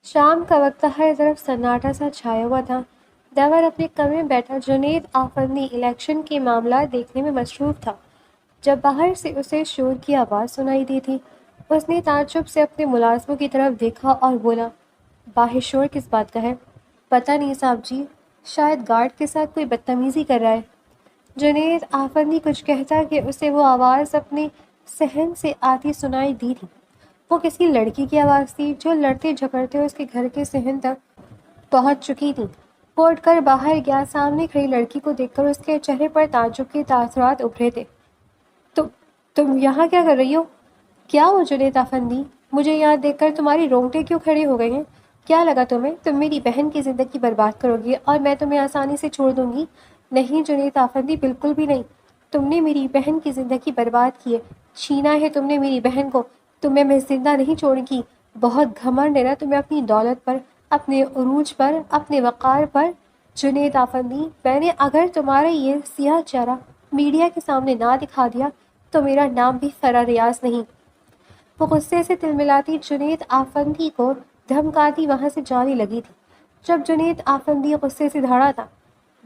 شام کا وقت تھا، ہر طرف سناٹا سا چھایا ہوا تھا۔ دیور اپنے کمرے میں بیٹھا جنید آفندی الیکشن کے معاملات دیکھنے میں مصروف تھا جب باہر سے اسے شور کی آواز سنائی دی تھی۔ اس نے تعجب سے اپنے ملازموں کی طرف دیکھا اور بولا، باہر شور کس بات کا ہے؟ پتہ نہیں صاحب جی، شاید گارڈ کے ساتھ کوئی بدتمیزی کر رہا ہے۔ جنید آفندی کچھ کہتا کہ اسے وہ آواز اپنے صحن سے آتی سنائی دی تھی۔ وہ کسی لڑکی کی آواز تھی جو لڑتے جھگڑتے اس کے گھر کے صحن تک پہنچ چکی تھی۔ وہ اٹھ کر باہر گیا۔ سامنے کھڑی لڑکی کو دیکھ کر اس کے چہرے پر تعجب کے تاثرات ابھرے تھے۔ تم یہاں کیا کر رہی ہو؟ کیا ہو جنید آفندی؟ مجھے یہاں دیکھ کر تمہاری رونگٹے کیوں کھڑے ہو گئے ہیں؟ کیا لگا تمہیں تم میری بہن کی زندگی برباد کرو گی اور میں تمہیں آسانی سے چھوڑ دوں گی؟ نہیں جنید آفندی، بالکل بھی نہیں۔ تم نے میری بہن کی زندگی برباد کی ہے، چھینا ہے تم نے میری بہن کو۔ تمہیں میں زندہ نہیں چھوڑوں گی۔ بہت گھمنڈ ہے نا تمہیں اپنی دولت پر، اپنے عروج پر، اپنے وقار پر۔ جنید آفندی، میں نے اگر تمہارا یہ سیاہ چہرہ میڈیا کے سامنے نہ دکھا دیا تو میرا نام بھی فرا ریاض نہیں۔ وہ غصے سے تلملاتی جنید آفندی کو دھمکاتی وہاں سے جانے لگی تھی جب جنید آفندی غصے سے دھڑا تھا،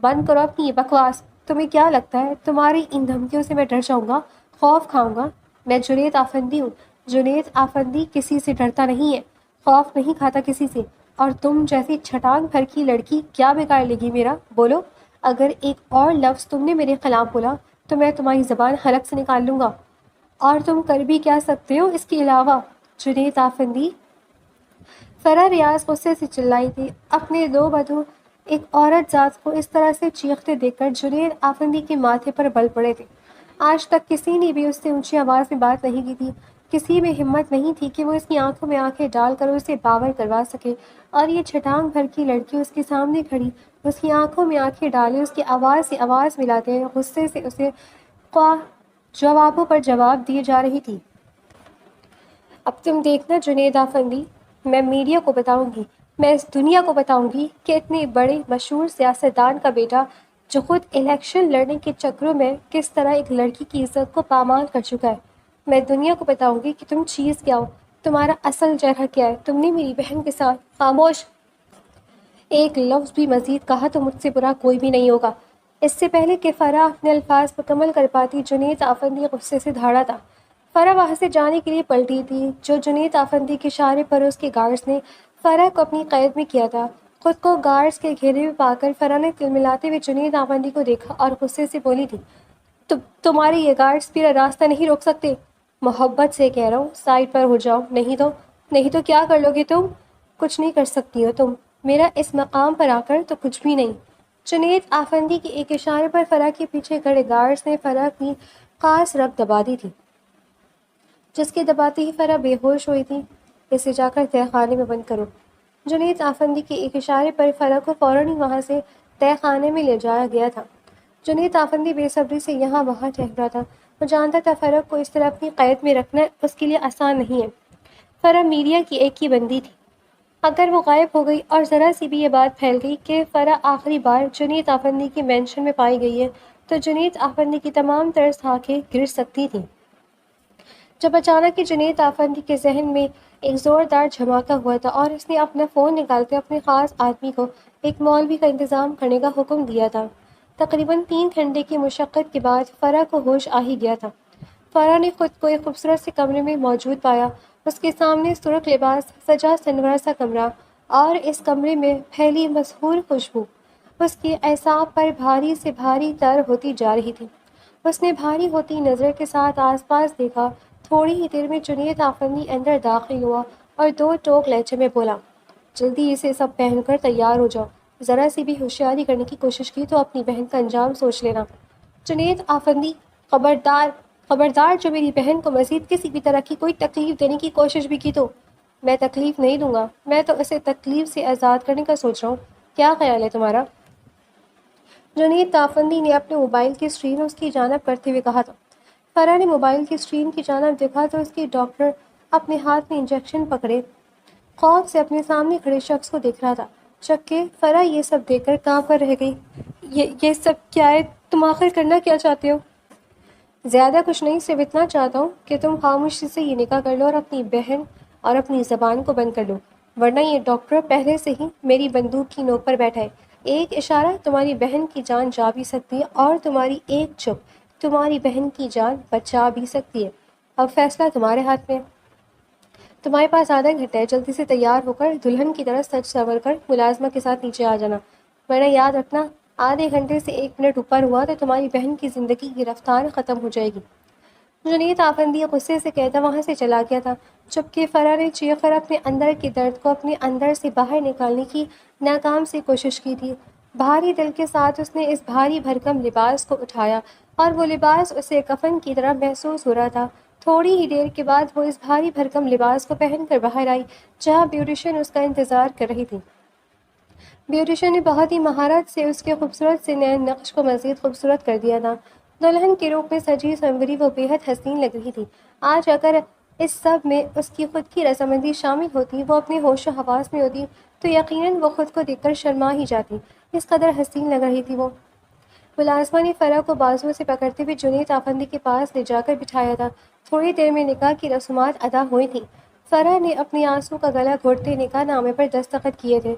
بند کرو اپنی یہ بکواس۔ تمہیں کیا لگتا ہے تمہاری ان دھمکیوں سے میں ڈر جاؤں گا، خوف کھاؤں گا؟ میں جنید آفندی ہوں۔ جنید آفندی کسی سے ڈرتا نہیں ہے، خوف نہیں کھاتا کسی سے۔ اور تم جیسی چھٹانگ بھر کی لڑکی کیا بگاڑ لے گی میرا؟ بولو، اگر ایک اور لفظ تم نے میرے خلاف بولا تو میں تمہاری زبان حلق سے نکال لوں گا۔ اور تم کر بھی کیا سکتے ہو اس کے علاوہ؟ جنید آفندی، فرا ریاض غصے سے چلائی تھی۔ اپنے دو بدو ایک عورت ذات کو اس طرح سے چیختے دیکھ کر جنید آفندی کے ماتھے پر بل پڑے تھے۔ آج تک کسی نے بھی اس سے اونچی آواز میں بات نہیں کی تھی، کسی میں ہمت نہیں تھی کہ وہ اس کی آنکھوں میں آنکھیں ڈال کر اسے باور کروا سکے، اور یہ چھٹانگ بھر کی لڑکی اس کے سامنے کھڑی، اس کی آنکھوں میں آنکھیں ڈالے، اس کی آواز سے آواز ملاتے غصے سے اسے خواہ جوابوں پر جواب دیے جا رہی تھی۔ اب تم دیکھنا جنید آفندی، میں میڈیا کو بتاؤں گی، میں اس دنیا کو بتاؤں گی کہ اتنے بڑے مشہور سیاستدان کا بیٹا جو خود الیکشن لڑنے کے چکروں میں کس طرح ایک لڑکی کی عزت کو پامال کر چکا ہے۔ میں دنیا کو بتاؤں گی کہ تم چیز کیا ہو، تمہارا اصل چہرہ کیا ہے۔ تم نے میری بہن کے ساتھ خاموش، ایک لفظ بھی مزید کہا تو مجھ سے برا کوئی بھی نہیں ہوگا۔ اس سے پہلے کہ فرح اپنے الفاظ مکمل کر پاتی، جنید آفندی غصے سے دھاڑا تھا۔ فرح وہاں سے جانے کے لیے پلٹی تھی جو جنید آفندی کے اشارے پر اس کے گارڈز نے فرح کو اپنی قید میں کیا تھا۔ خود کو گارڈز کے گھیرے میں پا کر فرح نے تلملاتے ہوئے جنید آفندی کو دیکھا اور غصے سے بولی تھی، تمہارے یہ گارڈز میرا راستہ نہیں روک سکتے۔ محبت سے کہہ رہا ہوں، سائڈ پر ہو جاؤ، نہیں تو کیا کر لو گے تم؟ کچھ نہیں کر سکتی ہو تم، میرا اس مقام پر آ کر تو کچھ بھی نہیں۔ جنید آفندی کے ایک اشارے پر فرح کے پیچھے کھڑے گارڈز نے فرح کی خاص رگ دبا دی تھی، جس کے دباتے ہی فرح بے ہوش ہوئی تھی۔ اسے جا کر تہہ خانے میں بند کرو۔ جنید آفندی کے ایک اشارے پر فرح کو فوراً ہی وہاں سے تہہ خانے میں لے جایا گیا تھا۔ جنید آفندی بے صبری سے یہاں وہاں ٹہل رہا تھا۔ وہ جانتا تھا فرح کو اس طرح اپنی قید میں رکھنا اس کے لیے آسان نہیں ہے۔ فرح میڈیا کی ایک ہی بندی تھی۔ اگر وہ غائب ہو گئی اور ذرا سی بھی یہ بات پھیل گئی کہ فرح آخری بار جنید آفندی کی مینشن میں پائی گئی ہے تو جنید آفندی کی تمام تر آنکھیں گر سکتی تھیں۔ جب اچانک ہی جنید آفندی کے ذہن میں ایک زوردار دھماکہ ہوا تھا اور اس نے اپنا فون نکال کر اپنے خاص آدمی کو ایک مولوی کا انتظام کرنے کا حکم دیا تھا۔ تقریباً 3 گھنٹے کی مشقت کے بعد فرح کو ہوش آ ہی گیا تھا۔ فرح نے خود کو ایک خوبصورت سے کمرے میں موجود پایا۔ اس کے سامنے سرخ لباس، سجا سنورا سا کمرہ، اور اس کمرے میں پھیلی مسحور خوشبو اس کے اعصاب پر بھاری سے بھاری تر ہوتی جا رہی تھی۔ اس نے بھاری ہوتی نظر کے ساتھ آس پاس دیکھا۔ تھوڑی ہی دیر میں جنید آفندی اندر داخل ہوا اور 2 ٹوک لہجے میں بولا، جلدی اسے سب پہن کر تیار ہو جاؤ، ذرا سی بھی ہوشیاری کرنے کی کوشش کی تو اپنی بہن کا انجام سوچ لینا۔ جنید آفندی، خبردار جو میری بہن کو مزید کسی بھی طرح کی کوئی تکلیف دینے کی کوشش بھی کی تو میں تکلیف نہیں دوں گا، میں تو اسے تکلیف سے آزاد کرنے کا سوچ رہا ہوں۔ کیا خیال ہے تمہارا؟ جنید آفندی نے اپنے موبائل کی اسکرین اس کی جانب کرتے ہوئے کہا تھا۔ فرح نے موبائل کی اسکرین کی جانب دیکھا تو اس کی ڈاکٹر اپنے ہاتھ میں انجیکشن پکڑے خوف سے اپنے سامنے کھڑے شخص کو دیکھ رہا تھا، جبکہ فرح یہ سب دیکھ کر کہاں پر رہ گئی۔ یہ سب کیا ہے؟ تم آخر کرنا کیا چاہتے ہو؟ زیادہ کچھ نہیں، صرف اتنا چاہتا ہوں کہ تم خاموشی سے یہ نکاح کر لو اور اپنی بہن اور اپنی زبان کو بند کر لو۔ ورنہ یہ ڈاکٹر پہلے سے ہی میری بندوق کی نوک پر بیٹھا ہے۔ ایک اشارہ تمہاری بہن کی جان جا بھی سکتی ہے اور تمہاری ایک چپ تمہاری بہن کی جان بچا بھی سکتی ہے۔ اب فیصلہ تمہارے ہاتھ میں ہے۔ تمہارے پاس آدھا گھنٹہ ہے، جلدی سے تیار ہو کر دلہن کی طرح سج سنور کر ملازمہ کے ساتھ نیچے آ جانا، ورنہ یاد رکھنا آدھے گھنٹے سے 1 منٹ اوپر ہوا تو تمہاری بہن کی زندگی کی رفتار ختم ہو جائے گی۔ جنید آفندی غصے سے کہتا وہاں سے چلا گیا تھا، جبکہ فرح نے چیخ کر اپنے اندر کے درد کو اپنے اندر سے باہر نکالنے کی ناکام سی کوشش کی تھی۔ بھاری دل کے ساتھ اس نے اس بھاری بھرکم لباس کو اٹھایا اور وہ لباس اسے کفن کی طرح محسوس ہو رہا تھا۔ تھوڑی ہی دیر کے بعد وہ اس بھاری بھرکم لباس کو پہن کر باہر آئی جہاں بیوٹیشین اس کا انتظار کر رہی تھی۔ بیوٹیشین نے بہت ہی مہارت سے اس کے خوبصورت سے نئے نقش کو مزید خوبصورت کر دیا تھا۔ دلہن کے روپ میں سجی سنوری وہ بے حد حسین لگ رہی تھی۔ آج اگر اس سب میں اس کی خود کی رضامندی شامل ہوتی، وہ اپنے ہوش و حواس میں ہوتی، تو یقیناً وہ خود کو دیکھ کر شرما ہی جاتی، اس قدر حسین لگ رہی تھی وہ۔ ملازمہ نے فرح کو بازوؤں سے پکڑتے ہوئے جنید آفندی کے پاس لے جا کر بٹھایا تھا۔ تھوڑی دیر میں نکاح کی رسومات ادا ہوئی تھیں۔ فرح نے اپنے آنسوں کا گلا گھونٹتے نکاح نامے پر دستخط کیے تھے۔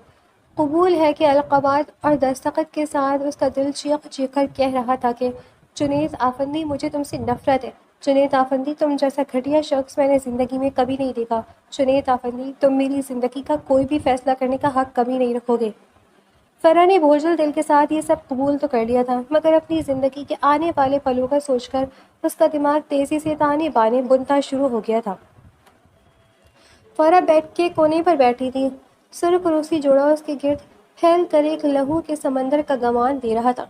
قبول ہے کہ القابات اور دستخط کے ساتھ اس کا دل چیخ چیخ کر کہہ رہا تھا کہ جنید آفندی، مجھے تم سے نفرت ہے۔ جنید آفندی، تم جیسا گھٹیا شخص میں نے زندگی میں کبھی نہیں دیکھا۔ جنید آفندی، تم میری زندگی کا کوئی بھی فیصلہ کرنے کا حق کبھی نہیں رکھو گے۔ فرح نے بوجھل دل کے ساتھ یہ سب قبول تو کر لیا تھا، مگر اپنی زندگی کے آنے والے پلوں کا سوچ کر اس کا دماغ تیزی سے تانے بانے بنتا شروع ہو گیا تھا۔ فرح بیڈ کے کونے پر بیٹھی تھی، سرخروسی جوڑا اس کے گرد پھیل کر ایک لہو کے سمندر کا گمان دے رہا تھا۔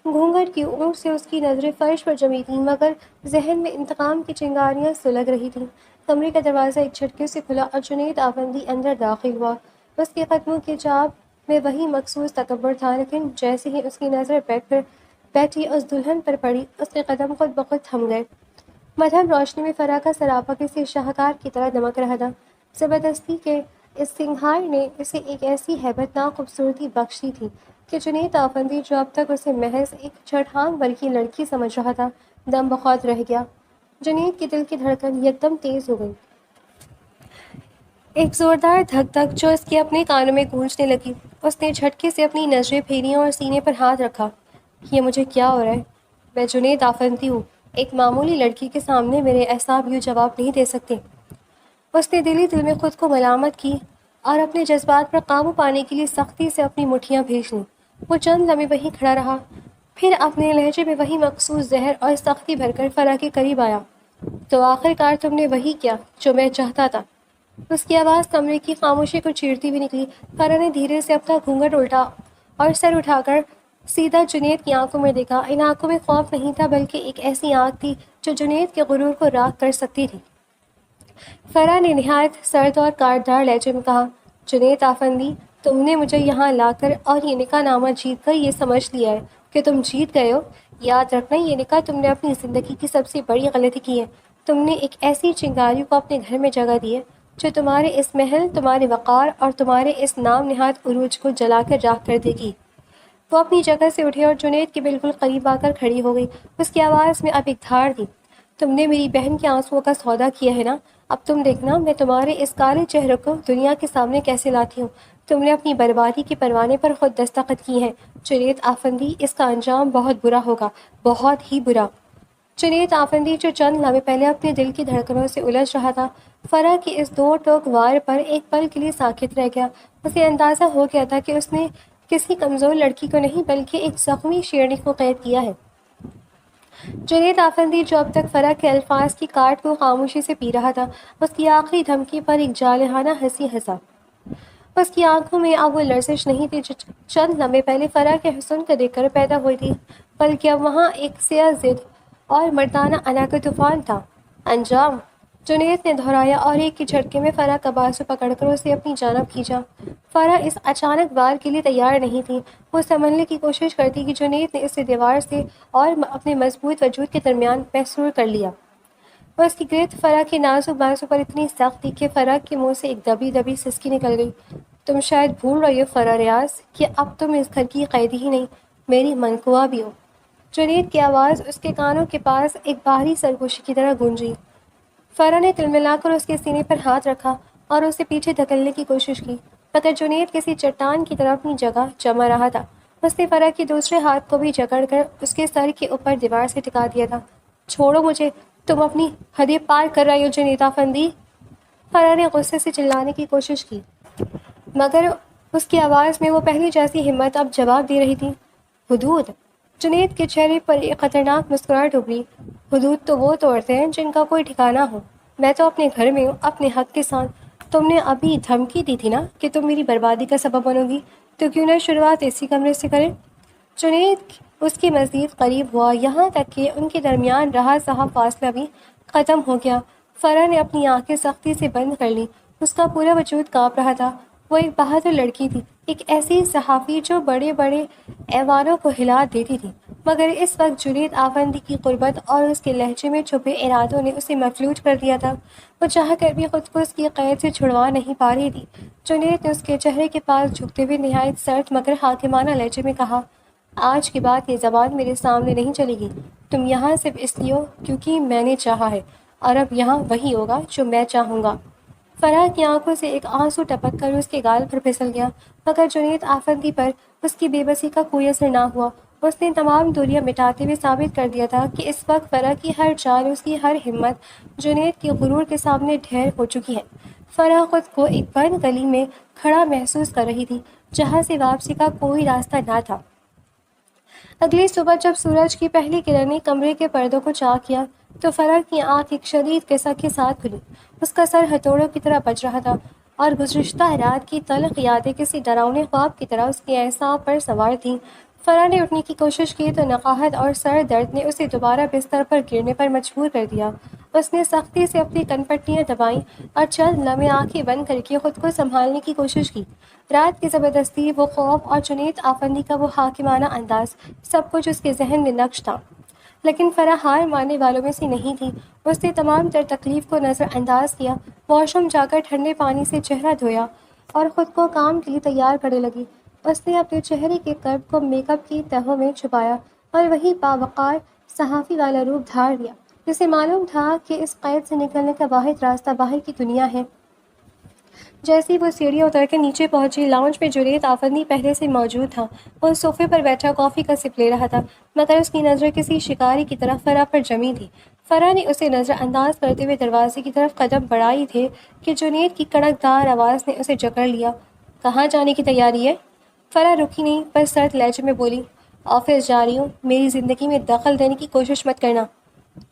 گھونگھٹ کی اونٹ سے اس کی نظریں فرش پر جمی تھیں، مگر ذہن میں انتقام کی چنگاریاں سلگ رہی تھیں۔ کمرے کا دروازہ ایک جھٹکے سے کھلا اور جنید آفندی اندر داخل ہوا۔ اس کے قدموں کے چاپ میں وہی مخصوص تکبر تھا، لیکن جیسے ہی اس کی نظر بیڈ پر بیٹھی اس دلہن پر پڑی، اس کے قدم خود بخود تھم گئے۔ مدھم روشنی میں فرح کا سراپا کسی شاہکار کی طرح دمک رہا تھا۔ زبردستی کے اس سنگھار نے اسے ایک ایسی ہیبت ناک خوبصورتی بخشی تھی کہ جنید آفندی، جو اب تک اسے محض ایک چھٹانگ بھر کی لڑکی سمجھ رہا تھا، دم بخود رہ گیا۔ جنید کے دل کی دھڑکن یکدم تیز ہو گئی۔ ایک زوردار دھک دھک جو اس کے اپنے کانوں میں گونجنے لگی۔ اس نے جھٹکے سے اپنی نظریں پھیریں اور سینے پر ہاتھ رکھا۔ یہ مجھے کیا ہو رہا ہے؟ میں جنید آفندی ہوں، ایک معمولی لڑکی کے سامنے میرے اعصاب یوں جواب نہیں دے سکتے۔ اس نے دل ہی دل میں خود کو ملامت کی اور اپنے جذبات پر قابو پانے کے لیے سختی سے اپنی مٹھیاں بھیج لیں۔ وہ چند لمحے وہیں کھڑا رہا، پھر اپنے لہجے میں وہی مخصوص زہر اور سختی بھر کر فرح کے قریب آیا۔ تو آخر کار تم نے وہی کیا جو میں چاہتا تھا۔ اس کی آواز کمرے کی خاموشی کو چیرتی ہوئی نکلی۔ فرح نے دھیرے سے اپنا گھونگھٹ الٹا اور سر اٹھا کر سیدھا جنید کی آنکھوں میں دیکھا۔ ان آنکھوں میں خوف نہیں تھا، بلکہ ایک ایسی آنکھ تھی جو جنید کے غرور کو راکھ کر سکتی تھی۔ فرح نے نہایت سرد اور کاٹدار لہجے میں کہا، جنید آفندی، تم نے مجھے یہاں لا کر اور یہ نکاح نامہ جیت کر یہ سمجھ لیا ہے کہ تم جیت گئے ہو۔ یاد رکھنا، یہ نکاح تم نے اپنی زندگی کی سب سے بڑی غلطی کی ہے۔ تم نے ایک ایسی چنگاری کو اپنے گھر میں جگہ دی ہے جو تمہارے اس محل، تمہارے وقار اور تمہارے اس نام نہاد عروج کو جلا کر راکھ کر دے گی۔ وہ اپنی جگہ سے اٹھی اور جنید کے بالکل قریب آ کر کھڑی ہو گئی۔ اس کی آواز میں اب ایک دھاڑ تھی۔ تم نے میری بہن کے آنسوؤں کا سودا کیا ہے نا؟ اب تم دیکھنا میں تمہارے اس کالے چہرے کو دنیا کے سامنے کیسے لاتی ہوں۔ تم نے اپنی بربادی کے پروانے پر خود دستخط کی ہیں جنید آفندی، اس کا انجام بہت برا ہوگا، بہت ہی برا۔ جنید آفندی، جو چند لمحے پہلے اپنے دل کی دھڑکنوں سے الجھ رہا تھا، فرح کی اس دو ٹوک وار پر ایک پل کے لیے ساکت رہ گیا۔ اسے اندازہ ہو گیا تھا کہ اس نے کسی کمزور لڑکی کو نہیں بلکہ ایک زخمی شیرنی کو قید کیا ہے۔ جنید آفندی، جو اب تک فرح کے الفاظ کی کاٹ کو خاموشی سے پی رہا تھا، اس کی آخری دھمکی پر ایک جارحانہ ہنسی ہنسا۔ اس کی آنکھوں میں اب وہ لرزش نہیں تھی جو چند لمحے پہلے فرح کے حسن کو دیکھ کر پیدا ہوئی تھی، بلکہ اب وہاں ایک سیاہ ضد اور مردانہ انا کا طوفان تھا۔ انجام، جنید نے دہرایا اور ایک ہی جھٹکے میں فرح کا بازو پکڑ کر اسے اپنی جانب کھینچا۔ فرح اس اچانک وار کے لیے تیار نہیں تھی۔ وہ سنبھلنے کی کوشش کرتی کہ جنید نے اسے دیوار سے اور اپنے مضبوط وجود کے درمیان محصور کر لیا۔ اس کی گرفت فرح کے نازک بازو پر اتنی سخت تھی کہ فرح کے منہ سے ایک دبی دبی سسکی نکل گئی۔ تم شاید بھول رہی ہو فرح ریاض کہ اب تم اس گھر کی قیدی ہی نہیں، میری منقوا بھی ہو۔ جنید کی آواز اس کے کانوں کے پاس ایک باہری سرگوشی کی طرح گونجی۔ فرح نے تلملا کر اس کے سینے پر ہاتھ رکھا اور اسے پیچھے دھکیلنے کی کوشش کی، مگر جنید کسی چٹان کی طرح اپنی جگہ جما رہا تھا۔ اس نے فرح کے دوسرے ہاتھ کو بھی جکڑ کر اس کے سر کے اوپر دیوار سے ٹکا دیا تھا۔ چھوڑو مجھے، تم اپنی حدیں پار کر رہی ہو جنید آفندی۔ فرح نے غصے سے چلانے کی کوشش کی، مگر اس کی آواز میں وہ پہلی جیسی ہمت اب جواب دے رہی تھی۔ حدود؟ جنید کے چہرے پر ایک خطرناک مسکراہٹ ابھری۔ حدود تو وہ توڑتے ہیں جن کا کوئی ٹھکانہ ہو۔ میں تو اپنے گھر میں ہوں، اپنے حق کے ساتھ۔ تم نے ابھی دھمکی دی تھی نا کہ تم میری بربادی کا سبب بنو گی، تو کیوں نہ شروعات اسی کمرے سے کریں؟ جنید اس کے مزید قریب ہوا، یہاں تک کہ ان کے درمیان رہا سہا فاصلہ بھی ختم ہو گیا۔ فرح نے اپنی آنکھیں سختی سے بند کر لیں، اس کا پورا وجود کانپ رہا تھا۔ وہ ایک بہادر لڑکی تھی، ایک ایسی صحافی جو بڑے بڑے ایوانوں کو ہلا دیتی تھی، مگر اس وقت جنید آفندی کی قربت اور اس کے لہجے میں چھپے ارادوں نے اسے مفلوج کر دیا تھا۔ وہ چاہ کر بھی خود کو اس کی قید سے چھڑوا نہیں پا رہی تھی۔ جنید نے اس کے چہرے کے پاس جھکتے ہوئے نہایت سرد مگر حاکمانہ لہجے میں کہا، آج کے بعد یہ زبان میرے سامنے نہیں چلے گی۔ تم یہاں صرف اس لیے ہو کیونکہ میں نے چاہا ہے، اور اب یہاں وہی ہوگا جو میں چاہوں گا۔ فرح کی آنکھوں سے ایک آنسو ٹپک کر اس کے گال پر پھسل گیا، مگر جنید آفندی پر اس کی بے بسی کا کوئی اثر نہ ہوا۔ اس نے تمام دوریاں مٹاتے ہوئے ثابت کر دیا تھا کہ اس وقت فرح کی ہر جان، اس کی ہر ہمت جنید کے غرور کے سامنے ڈھیر ہو چکی ہے۔ فرح خود کو ایک بند گلی میں کھڑا محسوس کر رہی تھی، جہاں سے واپسی کا کوئی راستہ نہ تھا۔ اگلی صبح جب سورج کی پہلی کرن نے کمرے کے پردوں کو چاک کیا تو فرح کی آنکھ ایک شدید قسق کے ساتھ کھلی۔ اس کا سر ہتھوڑوں کی طرح بج رہا تھا، اور گزشتہ رات کی تلخ یادیں کسی ڈراؤنے خواب کی طرح اس کے اعصاب پر سوار تھیں۔ فرح نے اٹھنے کی کوشش کی تو نقاہت اور سر درد نے اسے دوبارہ بستر پر گرنے پر مجبور کر دیا۔ اس نے سختی سے اپنی کنپٹیاں دبائیں اور چند لمحے آنکھیں بند کر کے خود کو سنبھالنے کی کوشش کی۔ رات کی زبردستی، وہ خوف اور جنید آفندی کا وہ حاکمانہ انداز، سب کچھ اس کے ذہن میں نقش تھا۔ لیکن فرح ہار ماننے والوں میں سے نہیں تھی۔ اس نے تمام تر تکلیف کو نظر انداز کیا، واش روم جا کر ٹھنڈے پانی سے چہرہ دھویا اور خود کو کام کے لیے تیار کرنے لگی۔ اس نے اپنے چہرے کے کرب کو میک اپ کی تہوں میں چھپایا اور وہی باوقار صحافی والا روپ دھار لیا، جسے معلوم تھا کہ اس قید سے نکلنے کا واحد راستہ باہر کی دنیا ہے۔ جیسے ہی وہ سیڑھیاں اتر کے نیچے پہنچی، لاؤنج میں جنید آفندی پہلے سے موجود تھا۔ وہ صوفے پر بیٹھا کافی کا سپ لے رہا تھا، مگر اس کی نظریں کسی شکاری کی طرح فرح پر جمی تھی۔ فرح نے اسے نظر انداز کرتے ہوئے دروازے کی طرف قدم بڑھائی تھے کہ جنید کی کڑک دار آواز نے اسے جکڑ لیا۔ کہاں جانے کی تیاری ہے؟ فرح رکی نہیں، بس سرد لہجے میں بولی، آفس جا رہی ہوں، میری زندگی میں دخل دینے کی کوشش مت کرنا۔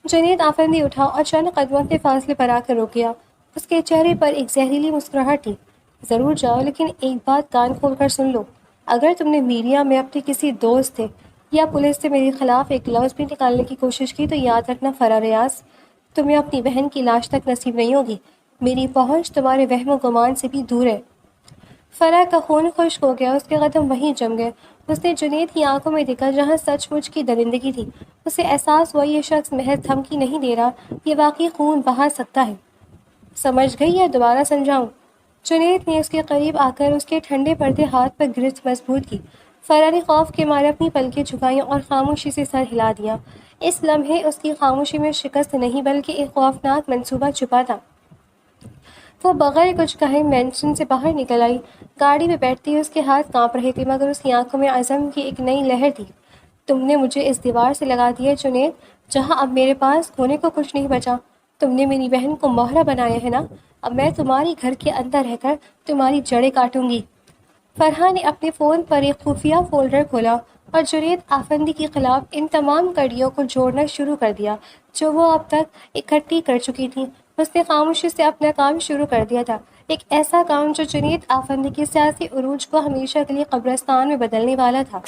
جنید آفندی اٹھا اور چند قدموں کے فاصلے پر آ کر رک گیا۔ اس کے چہرے پر ایک زہریلی مسکراہٹ تھی۔ ضرور جاؤ، لیکن ایک بات کان کھول کر سن لو، اگر تم نے میڈیا میں اپنے کسی دوست سے یا پولیس سے میرے خلاف ایک لفظ بھی نکالنے کی کوشش کی تو یاد رکھنا فرح ریاض، تمہیں اپنی بہن کی لاش تک نصیب نہیں ہوگی۔ میری پہنچ تمہارے وہم و گمان سے بھی دور ہے۔ فرح کا خون خشک ہو گیا، اس کے قدم وہیں جم گئے۔ اس نے جنید کی آنکھوں میں دیکھا جہاں سچ مچ کی درندگی تھی۔ اسے احساس ہوا یہ شخص محض دھمکی نہیں دے رہا، یہ واقعی خون بہا سکتا ہے۔ سمجھ گئی یا دوبارہ سمجھاؤں؟ جنید نے اس کے قریب آ کر اس کے ٹھنڈے پڑتے ہاتھ پر گرفت مضبوط کی۔ فرح نے خوف کے مارے اپنی پلکیں جھکائیں اور خاموشی سے سر ہلا دیا۔ اس لمحے اس کی خاموشی میں شکست نہیں بلکہ ایک خوفناک منصوبہ چھپا تھا۔ وہ بغیر کچھ کہے مینشن سے باہر نکل آئی۔ گاڑی میں بیٹھتی ہوئی اس کے ہاتھ کانپ رہے تھے، مگر اس کی آنکھوں میں عزم کی ایک نئی لہر تھی۔ تم نے مجھے اس دیوار سے لگا دیا جنید، جہاں اب میرے پاس کھونے کو کچھ نہیں بچا۔ تم نے میری بہن کو مہرہ بنایا ہے نا، اب میں تمہاری گھر کے اندر رہ کر تمہاری جڑیں کاٹوں گی۔ فرح نے اپنے فون پر ایک خفیہ فولڈر کھولا اور جنید آفندی کے خلاف ان تمام کڑیوں کو جوڑنا شروع کر دیا جو وہ اب تک اکٹھی کر چکی تھی۔ اس نے خاموشی سے اپنا کام شروع کر دیا تھا، ایک ایسا کام جو جنید آفندی کے سیاسی عروج کو ہمیشہ کے لیے قبرستان میں بدلنے والا تھا۔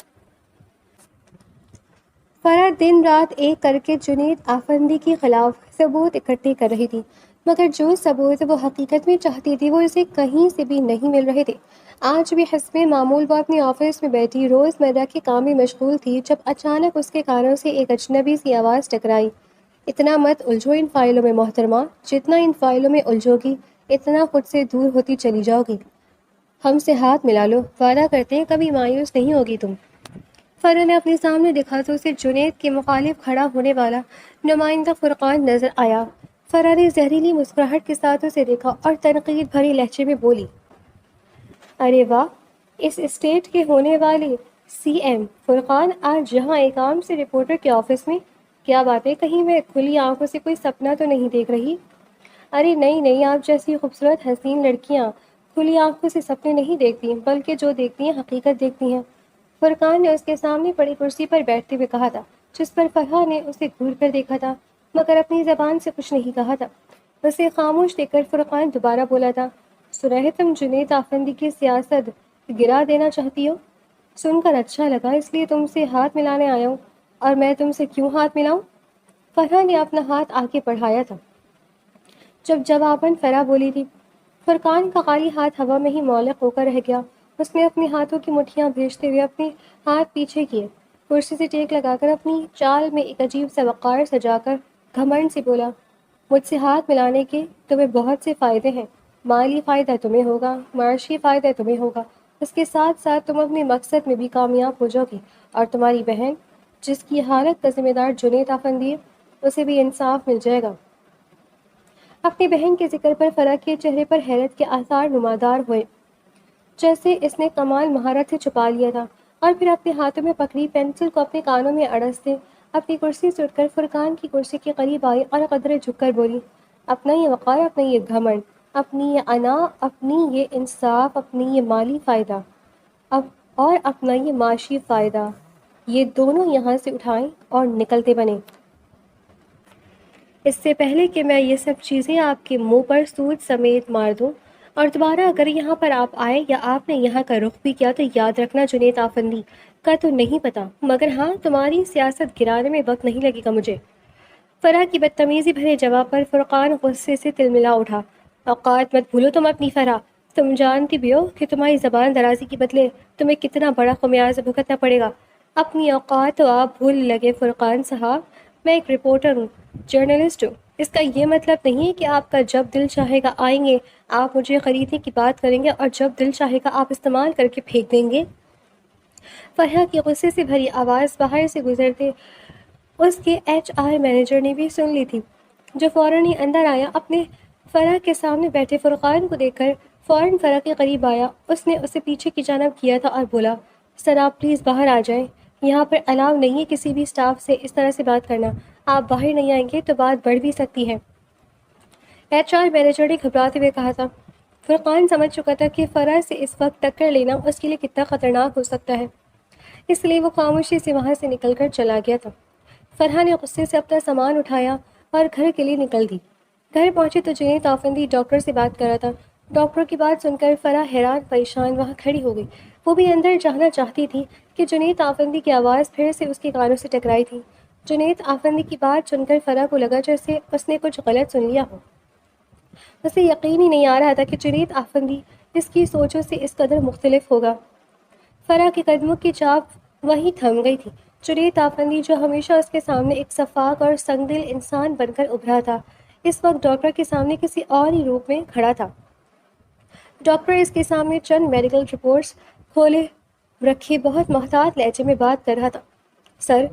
فرح دن رات ایک کر کے جنید آفندی کے خلاف ثبوت اکٹھے کر رہی تھی، مگر جو ثبوت وہ حقیقت میں چاہتی تھی وہ اسے کہیں سے بھی نہیں مل رہے تھے۔ آج بھی حسب معمول وہ اپنے آفس میں بیٹھی روزمرہ کے کام میں مشغول تھی جب اچانک اس کے کانوں سے ایک اجنبی سی آواز ٹکرائی۔ اتنا مت الجھو ان فائلوں میں محترمہ، جتنا ان فائلوں میں الجھو گی اتنا خود سے دور ہوتی چلی جاؤ گی۔ ہم سے ہاتھ ملا لو، وعدہ کرتے ہیں کبھی مایوس نہیں ہوگی تم۔ فرح نے اپنے سامنے دیکھا تو اسے جنید کے مخالف کھڑا ہونے والا نمائندہ فرقان نظر آیا، فرا نے زہریلی مسکراہٹ کے ساتھ اسے دیکھا اور تنقید بھری لہجے میں بولی، ارے واہ، اس اسٹیٹ کے ہونے والے سی ایم فرقان آج جہاں ایک عام سے رپورٹر کے آفس میں، کیا باتیں کہیں میں کھلی آنکھوں سے کوئی سپنا تو نہیں دیکھ رہی؟ ارے نہیں نہیں، آپ جیسی خوبصورت حسین لڑکیاں کھلی آنکھوں سے سپنے نہیں دیکھتی، بلکہ جو دیکھتی ہیں حقیقت دیکھتی ہیں، فرقان نے اس کے سامنے پڑی کرسی پر بیٹھتے ہوئے کہا تھا، جس پر فرحہ نے اسے گھور کر دیکھا تھا مگر اپنی زبان سے کچھ نہیں کہا تھا۔ اسے خاموش دیکھ کر فرقان دوبارہ بولا تھا، سنا ہے تم جنید آفندی کی سیاست گرا دینا چاہتی ہو؟ سن کر اچھا لگا، اس لیے تم سے ہاتھ ملانے آیا ہوں۔ اور میں تم سے کیوں ہاتھ ملاؤں؟ فرحہ نے اپنا ہاتھ آگے بڑھایا تھا جب جواباً فرا بولی تھی۔ فرقان کا خالی ہاتھ ہوا میں ہی معلق ہو کر رہ گیا۔ اس نے اپنے ہاتھوں کی مٹھیاں بھیجتے ہوئے اپنے ہاتھ پیچھے کیے، کرسی سے ٹیک لگا کر اپنی چال میں ایک عجیب سا وقار سجا کر گھمنڈ سے بولا، مجھ سے ہاتھ ملانے کے تمہیں بہت سے فائدے ہیں، مالی فائدہ تمہیں ہوگا، معاشی فائدہ تمہیں ہوگا، اس کے ساتھ ساتھ تم اپنے مقصد میں بھی کامیاب ہو جاؤ گی، اور تمہاری بہن جس کی حالت کا ذمہ دار جنید آفندی ہے، اسے بھی انصاف مل جائے گا۔ اپنی بہن کے ذکر پر فرح کے چہرے پر حیرت کے آثار نمودار ہوئے، جیسے اس نے کمال مہارت سے چھپا لیا تھا، اور پھر اپنے ہاتھوں میں پکڑی پینسل کو اپنے کانوں میں اڑستے اپنی کرسی سے اٹھ کر فرقان کی کرسی کے قریب آئی اور قدرے جھک کر بولی، اپنا یہ وقار، اپنا یہ گھمنڈ، اپنی یہ انا، اپنی یہ انصاف، اپنی یہ مالی فائدہ اب اور اپنا یہ معاشی فائدہ، یہ دونوں یہاں سے اٹھائیں اور نکلتے بنے۔ اس سے پہلے کہ میں یہ سب چیزیں آپ کے منہ پر سود سمیت مار دوں، اور دوبارہ اگر یہاں پر آپ آئے یا آپ نے یہاں کا رخ بھی کیا تو یاد رکھنا، جنید آفندی کا تو نہیں پتا، مگر ہاں تمہاری سیاست گرانے میں وقت نہیں لگے گا مجھے۔ فرح کی بدتمیزی بھرے جواب پر فرقان غصے سے تلملا اٹھا، اوقات مت بھولو تم اپنی فرح، تم جانتی بھی ہو کہ تمہاری زبان درازی کے بدلے تمہیں کتنا بڑا خمیازہ بھگتنا پڑے گا۔ اپنی اوقات تو آپ بھول لگے فرقان صاحب، میں ایک رپورٹر ہوں، جرنلسٹ ہوں، اس کا یہ مطلب نہیں ہے کہ آپ کا جب دل چاہے گا آئیں گے، آپ مجھے خریدنے کی بات کریں گے اور جب دل چاہے گا آپ استعمال کر کے پھینک دیں گے۔ فرح کی غصے سے بھری آواز باہر سے گزرتے اس کے ایچ آر مینیجر نے بھی سن لی تھی، جو فوراً ہی اندر آیا، اپنے فرح کے سامنے بیٹھے فرقان کو دیکھ کر فوراً فرح کے قریب آیا۔ اس نے اسے پیچھے کی جانب کیا تھا اور بولا، سر آپ پلیز باہر آ جائیں، یہاں پر الاؤ نہیں ہے کسی بھی اسٹاف سے اس طرح سے بات کرنا، آپ باہر نہیں آئیں گے تو بات بڑھ بھی سکتی ہے۔ ایچ آر مینیجر نے گھبراتے ہوئے کہا تھا۔ فرقان سمجھ چکا تھا کہ فرح سے اس وقت ٹکر لینا اس کے لیے کتنا خطرناک ہو سکتا ہے، اس لیے وہ خاموشی سے وہاں سے نکل کر چلا گیا تھا۔ فرحہ نے غصے سے اپنا سامان اٹھایا اور گھر کے لیے نکل دی۔ گھر پہنچے تو جنید آفندی ڈاکٹر سے بات کر رہا تھا۔ ڈاکٹر کی بات سن کر فرح حیران پریشان وہاں کھڑی ہو گئی۔ وہ بھی اندر جانا چاہتی تھی کہ جنید آفندی کی آواز پھر سے اس کے کانوں سے ٹکرائی تھی۔ جنید آفندی کی بات سن کر فرح کو لگا جیسے اس نے کچھ غلط سن لیا ہو۔ اسے یقین ہی نہیں آ رہا تھا کہ جنید آفندی اس کی سوچوں سے اس قدر مختلف ہوگا۔ فرح کے قدموں کی چاپ وہیں تھم گئی تھی۔ جنید آفندی جو ہمیشہ اس کے سامنے ایک شفاق اور سنگدل انسان بن کر ابھرا تھا، اس وقت ڈاکٹر کے سامنے کسی اور ہی روپ میں کھڑا تھا۔ ڈاکٹر اس کے سامنے چند میڈیکل رپورٹس کھولے رکھے بہت محتاط لہجے میں بات کر رہا تھا، سر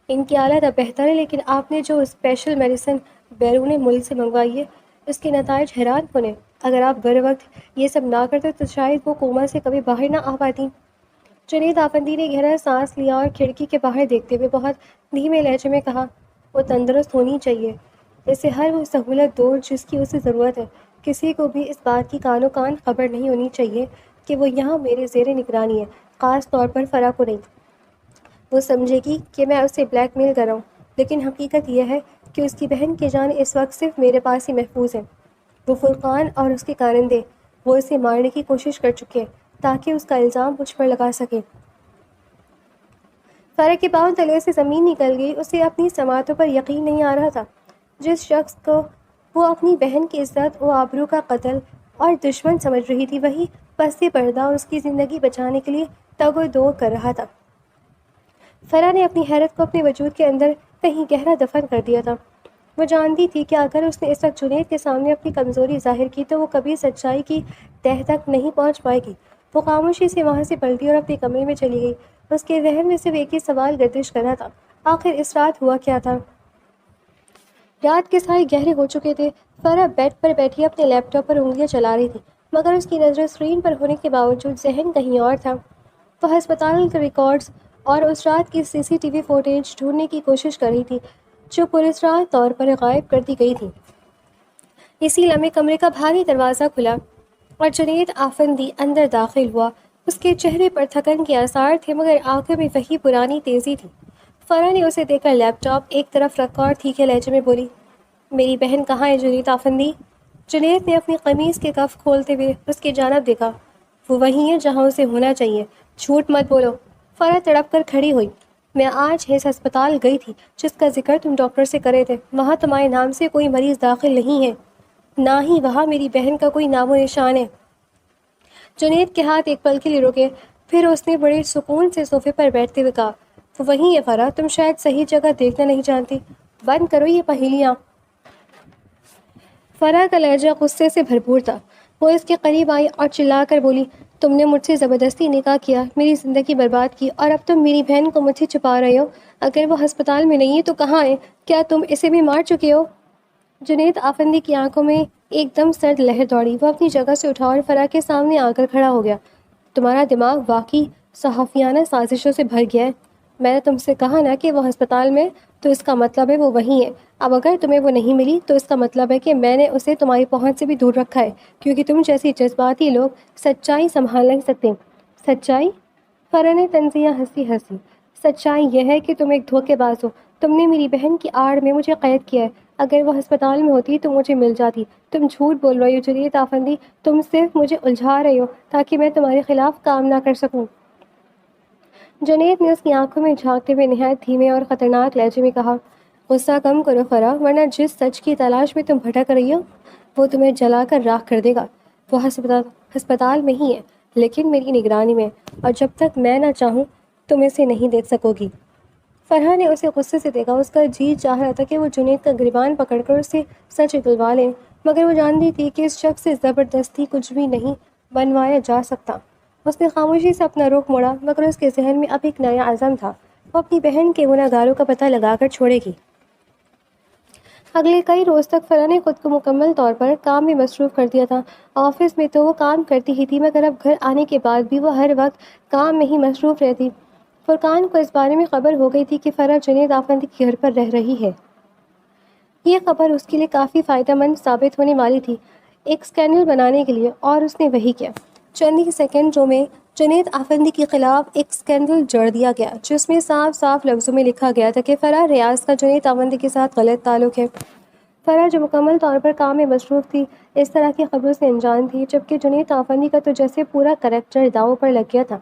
ان کی حالت اب بہتر ہے، لیکن آپ نے جو اسپیشل میڈیسن بیرون ملک سے منگوائی ہے اس کے نتائج حیران کن ہیں۔ اگر آپ بر وقت یہ سب نہ کرتے تو شاید وہ کوما سے کبھی باہر نہ آ پاتی۔ جنید آفندی نے گہرا سانس لیا اور کھڑکی کے باہر دیکھتے ہوئے بہت دھیمے لہجے میں کہا، وہ تندرست ہونی چاہیے، اسے ہر وہ سہولت دو جس کی اسے ضرورت ہے، کسی کو بھی اس بات کی کانوں کان خبر نہیں ہونی چاہیے کہ وہ یہاں میرے زیر نگرانی ہے، خاص طور پر فرح کو نہیں۔ وہ سمجھے گی کہ میں اسے بلیک میل کر رہا ہوں، لیکن حقیقت یہ ہے کہ اس کی بہن کی جان اس وقت صرف میرے پاس ہی محفوظ ہے۔ وہ فرقان اور اس کے کارندے وہ اسے مارنے کی کوشش کر چکے ہیں تاکہ اس کا الزام مجھ پر لگا سکے۔ فرح کے پاؤں تلے سے زمین نکل گئی، اسے اپنی سماعتوں پر یقین نہیں آ رہا تھا۔ جس شخص کو وہ اپنی بہن کی عزت و آبرو کا قتل اور دشمن سمجھ رہی تھی، وہی پس پردہ اس کی زندگی بچانے کے لیے تگ و دو کر رہا تھا۔ فرح نے اپنی حیرت کو اپنے وجود کے اندر کہیں گہرا دفن کر دیا تھا۔ وہ جانتی تھی کہ اگر اس نے اس وقت جنید کے سامنے اپنی کمزوری ظاہر کی تو وہ کبھی سچائی کی تہہ تک نہیں پہنچ پائے گی۔ وہ خاموشی سے وہاں سے پلٹی اور اپنے کمرے میں چلی گئی۔ اس کے ذہن میں صرف ایک ہی سوال گردش کر رہا تھا، آخر اس رات ہوا کیا تھا؟ رات کے سائے گہرے ہو چکے تھے۔ فرح بیڈ پر بیٹھی اپنے لیپ ٹاپ پر انگلیاں چلا رہی تھی، مگر اس کی نظریں اسکرین پر ہونے کے باوجود ذہن کہیں اور تھا۔ وہ ہسپتال کے ریکارڈز اور اس رات کی سی سی ٹی وی فوٹیج ڈھونڈنے کی کوشش کر رہی تھی جو پراسرار طور پر غائب کر دی گئی تھی۔ اسی لمحے کمرے کا بھاری دروازہ کھلا اور جنید آفندی اندر داخل ہوا۔ اس کے چہرے پر تھکن کے آثار تھے، مگر آنکھوں میں وہی پرانی تیزی تھی۔ فرح نے اسے دیکھ کر لیپ ٹاپ ایک طرف رکھا اور تیکھے لہجے میں بولی، میری بہن کہاں ہے جنید آفندی؟ جنید نے اپنی قمیض کے کف کھولتے ہوئے اس کی جانب دیکھا۔ وہ وہیں ہے جہاں اسے ہونا چاہیے، جھوٹ مت بولو۔ فرح تڑپ کر کھڑی ہوئی۔ میں آج اس ہسپتال گئی تھی جس کا ذکر تم ڈاکٹر سے کرے تھے، وہاں تمہارے نام سے کوئی مریض داخل نہیں ہے، نہ ہی وہاں میری بہن کا کوئی نام و نشان ہے۔ جنید کے ہاتھ ایک پل کے لیے رکے، پھر اس نے بڑے سکون سے صوفے پر بیٹھتے ہوئے کہا، وہ وہیں ہے فرح، تم شاید صحیح جگہ دیکھنا نہیں جانتی، بند کرو یہ پہیلیاں۔ فرح کا لہجہ غصے سے بھرپور تھا۔ وہ اس کے قریب آئی اور چلا کر بولی، تم نے مجھ سے زبردستی نکاح کیا، میری زندگی برباد کی، اور اب تم میری بہن کو مجھ سے چھپا رہے ہو۔ اگر وہ ہسپتال میں نہیں ہے تو کہاں ہے؟ کیا تم اسے بھی مار چکے ہو؟ جنید آفندی کی آنکھوں میں ایک دم سرد لہر دوڑی۔ وہ اپنی جگہ سے اٹھا اور فرح کے سامنے آ کر کھڑا ہو گیا۔ تمہارا دماغ واقعی صحافیانہ سازشوں سے بھر گیا ہے۔ میں نے تم سے کہا نا کہ وہ ہسپتال میں، تو اس کا مطلب ہے وہ وہیں ہے۔ اب اگر تمہیں وہ نہیں ملی تو اس کا مطلب ہے کہ میں نے اسے تمہاری پہنچ سے بھی دور رکھا ہے، کیونکہ تم جیسی جذباتی لوگ سچائی سنبھال نہیں سکتے۔ سچائی؟ فرح نے طنزیہ ہنسی۔ سچائی یہ ہے کہ تم ایک دھوکے باز ہو۔ تم نے میری بہن کی آڑ میں مجھے قید کیا ہے۔ اگر وہ ہسپتال میں ہوتی تو مجھے مل جاتی۔ تم جھوٹ بول رہی ہو جنید آفندی، تم صرف مجھے الجھا رہی ہو تاکہ میں تمہارے خلاف کام نہ کر سکوں۔ جنید نے اس کی آنکھوں میں جھانکتے ہوئے نہایت دھیمے اور خطرناک لہجے میں کہا، غصہ کم کرو فرح، ورنہ جس سچ کی تلاش میں تم بھٹک رہی ہو وہ تمہیں جلا کر راکھ کر دے گا۔ وہ ہسپتال میں ہی ہے، لیکن میری نگرانی میں، اور جب تک میں نہ چاہوں تم اسے نہیں دیکھ سکو گی۔ فرح نے اسے غصے سے دیکھا۔ اس کا جی چاہ رہا تھا کہ وہ جنید کا گریبان پکڑ کر اسے سچ اگلوا لے، مگر وہ جانتی تھی کہ اس شخص سے زبردستی کچھ بھی نہیں بنوایا جا سکتا۔ اس نے خاموشی سے اپنا رخ موڑا، مگر اس کے ذہن میں اب ایک نیا عزم تھا، وہ اپنی بہن کے گناہ گاروں کا پتہ لگا کر چھوڑے گی۔ اگلے کئی روز تک فرح نے خود کو مکمل طور پر کام میں مصروف کر دیا تھا۔ آفس میں تو وہ کام کرتی ہی تھی، مگر اب گھر آنے کے بعد بھی وہ ہر وقت کام میں ہی مصروف رہتی۔ فرقان کو اس بارے میں خبر ہو گئی تھی کہ فرح جنید آفندی کے گھر پر رہ رہی ہے۔ یہ خبر اس کے لیے کافی فائدہ مند ثابت ہونے والی تھی، ایک اسکینڈل بنانے کے لیے، اور اس نے وہی کیا۔ چند ہی سیکنڈوں میں جنید آفندی کے خلاف ایک اسکینڈل جڑ دیا گیا، جس میں صاف صاف لفظوں میں لکھا گیا تھا کہ فرح ریاض کا جنید آفندی کے ساتھ غلط تعلق ہے۔ فرح جو مکمل طور پر کام میں مصروف تھی، اس طرح کی خبروں سے انجان تھی، جبکہ جنید آفندی کا تو جیسے پورا کریکٹر داؤ پر لگ گیا تھا،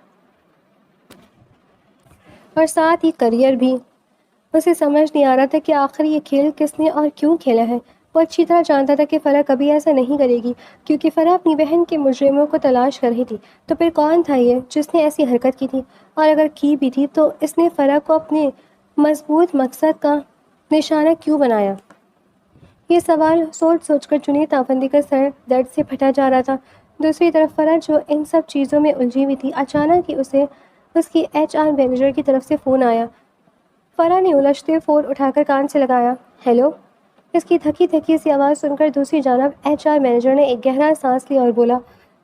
اور ساتھ ہی کریئر بھی۔ اسے سمجھ نہیں آ رہا تھا کہ آخر یہ کھیل کس نے اور کیوں کھیلا ہے۔ وہ اچھی طرح جانتا تھا کہ فرح کبھی ایسا نہیں کرے گی، کیونکہ فرح اپنی بہن کے مجرموں کو تلاش کر رہی تھی۔ تو پھر کون تھا یہ جس نے ایسی حرکت کی تھی؟ اور اگر کی بھی تھی تو اس نے فرح کو اپنے مضبوط مقصد کا نشانہ کیوں بنایا؟ یہ سوال سوچ سوچ کر جنید آفندی کا سر درد سے پھٹا جا رہا تھا۔ دوسری طرف فرح جو ان سب چیزوں میں الجھی ہوئی تھی، اچانک ہی اسے اس کی ایچ آر مینیجر کی طرف سے فون آیا۔ فرح نے الجھتے فون اٹھا کر کان سے لگایا۔ ہیلو؟ اس کی تھکی تھکی سی آواز سن کر دوسری جانب ایچ آر مینیجر نے ایک گہرا سانس لیا اور بولا،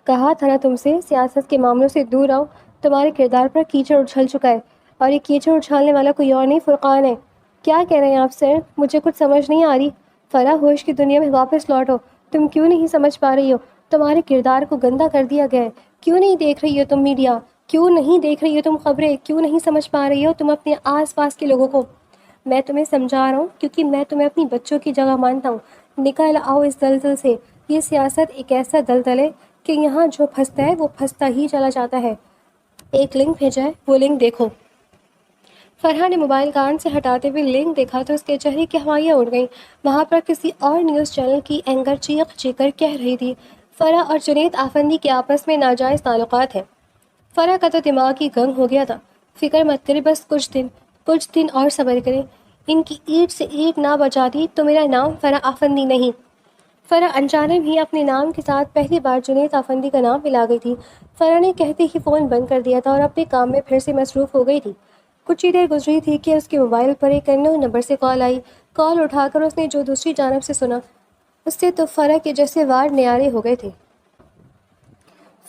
کہا تھا نا تم سے سیاست کے معاملوں سے دور رہو، تمہارے کردار پر کیچڑ اچھل چکا ہے، اور یہ کیچڑ اچھالنے والا کوئی اور نہیں، فرقان ہے۔ کیا کہہ رہے ہیں آپ سر؟ مجھے کچھ سمجھ نہیں آ رہی۔ فرح، ہوش کی دنیا میں واپس لوٹو۔ تم کیوں نہیں سمجھ پا رہی ہو؟ تمہارے کردار کو گندا کر دیا گیا ہے۔ کیوں نہیں دیکھ رہی ہو تم میڈیا؟ کیوں نہیں دیکھ رہی ہو تم خبریں؟ کیوں نہیں سمجھ پا رہی ہو تم اپنے آس پاس کے لوگوں کو؟ میں تمہیں سمجھا رہا ہوں کیونکہ میں تمہیں اپنی بچوں کی جگہ مانتا ہوں۔ نکل آؤ اس دلدل سے۔ یہ سیاست ایک ایسا دلدل ہے کہ یہاں جو پھنستا ہے وہ پھنستا ہی چلا جاتا ہے۔ ایک لنک بھیجا ہے، وہ لنک دیکھو۔ فرح نے موبائل کان سے ہٹاتے ہوئے لنک دیکھا تو اس کے چہرے کی ہوائیاں اڑ گئیں۔ وہاں پر کسی اور نیوز چینل کی اینکر چیخ چیخ کر کہہ رہی تھی، فرح اور جنید آفندی کے آپس میں ناجائز تعلقات ہیں۔ فرح کا تو دماغ ہی گنگ ہو گیا تھا۔ فکر مت کرے، بس کچھ دن اور صبر کریں۔ ان کی اینٹ سے اینٹ نہ بچا دی تو میرا نام فرح آفندی نہیں۔ فرح انجانب ہی اپنے نام کے ساتھ پہلی بار جنید آفندی کا نام ملا گئی تھی۔ فرح نے کہتے ہی فون بند کر دیا تھا اور اپنے کام میں پھر سے مصروف ہو گئی تھی۔ کچھ ہی دیر گزری تھی کہ اس کے موبائل پر ایک انون نمبر سے کال آئی۔ کال اٹھا کر اس نے جو دوسری جانب سے سنا اس سے تو فرح کے جیسے وار نیارے ہو گئے تھے۔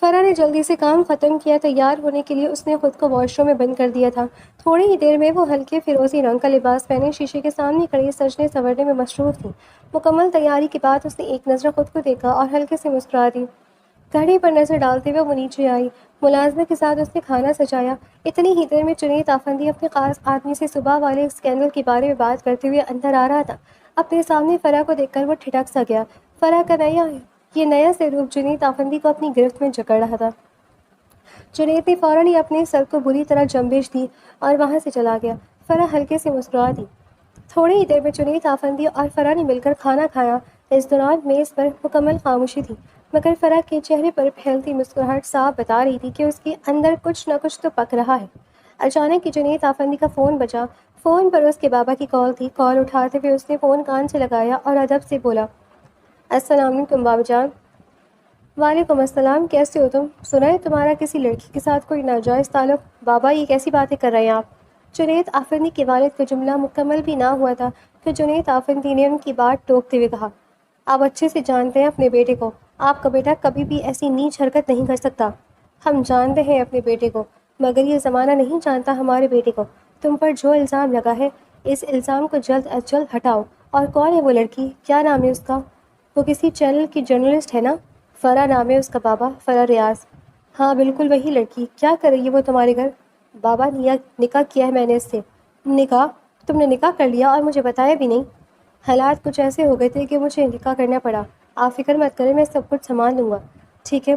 فرح نے جلدی سے کام ختم کیا۔ تیار ہونے کے لیے اس نے خود کو واش روم میں بند کر دیا تھا۔ تھوڑی ہی دیر میں وہ ہلکے فیروزی رنگ کا لباس پہنے شیشے کے سامنے کھڑی سجنے سنورنے میں مصروف تھی۔ مکمل تیاری کے بعد اس نے ایک نظر خود کو دیکھا اور ہلکے سے مسکرا دی۔ گھڑی پر نظر ڈالتے ہوئے وہ نیچے آئی۔ ملازمہ کے ساتھ اس نے کھانا سجایا۔ اتنی ہی دیر میں جنید آفندی اپنے خاص آدمی سے صبح والے اسکینڈل کے بارے میں بات کرتے ہوئے اندر آ رہا تھا۔ اپنے سامنے فرح کو دیکھ کر وہ ٹھٹک سا گیا۔ فرح کا یہ نیا سے روپ جنید آفندی کو اپنی گرفت میں جکڑ رہا تھا۔ جنید نے فوراً ہی اپنے سر کو بری طرح جنبش دی اور وہاں سے چلا گیا۔ فرح ہلکے سے مسکرا دی۔ تھوڑی ہی دیر میں جنید آفندی اور فرح نے مل کر کھانا کھایا۔ اس دوران میز پر مکمل خاموشی تھی، مگر فرح کے چہرے پر پھیلتی مسکراہٹ صاف بتا رہی تھی کہ اس کے اندر کچھ نہ کچھ تو پک رہا ہے۔ اچانک ہی جنید آفندی کا فون بجا۔ فون پر اس کے بابا کی کال تھی۔ کال اٹھاتے ہوئے اس نے فون کان سے لگایا اور ادب سے بولا، السلام علیکم بابا جان۔ وعلیکم السلام، کیسے ہو تم؟ سنا ہے تمہارا کسی لڑکی کے ساتھ کوئی ناجائز تعلق؟ بابا یہ کیسی باتیں کر رہے ہیں آپ؟ جنید آفندی کے والد کا جملہ مکمل بھی نہ ہوا تھا کہ جنید آفندی نے ان کی بات ٹوکتے ہوئے کہا، آپ اچھے سے جانتے ہیں اپنے بیٹے کو، آپ کا بیٹا کبھی بھی ایسی نیچ حرکت نہیں کر سکتا۔ ہم جانتے ہیں اپنے بیٹے کو، مگر یہ زمانہ نہیں جانتا ہمارے بیٹے کو۔ تم پر جو الزام لگا ہے اس الزام کو جلد از جلد ہٹاؤ۔ اور کون ہے وہ لڑکی؟ کیا نام ہے اس کا؟ وہ کسی چینل کی جرنلسٹ ہے نا؟ فرح نام ہے اس کا بابا، فرح ریاض۔ ہاں بالکل وہی لڑکی۔ کیا کر رہی ہے وہ تمہارے گھر؟ بابا نکاح کیا ہے میں نے اس سے۔ نکاح؟ تم نے نکاح کر لیا اور مجھے بتایا بھی نہیں؟ حالات کچھ ایسے ہو گئے تھے کہ مجھے نکاح کرنا پڑا۔ آپ فکر مت کریں، میں سب کچھ سنبھال لوں گا۔ ٹھیک ہے،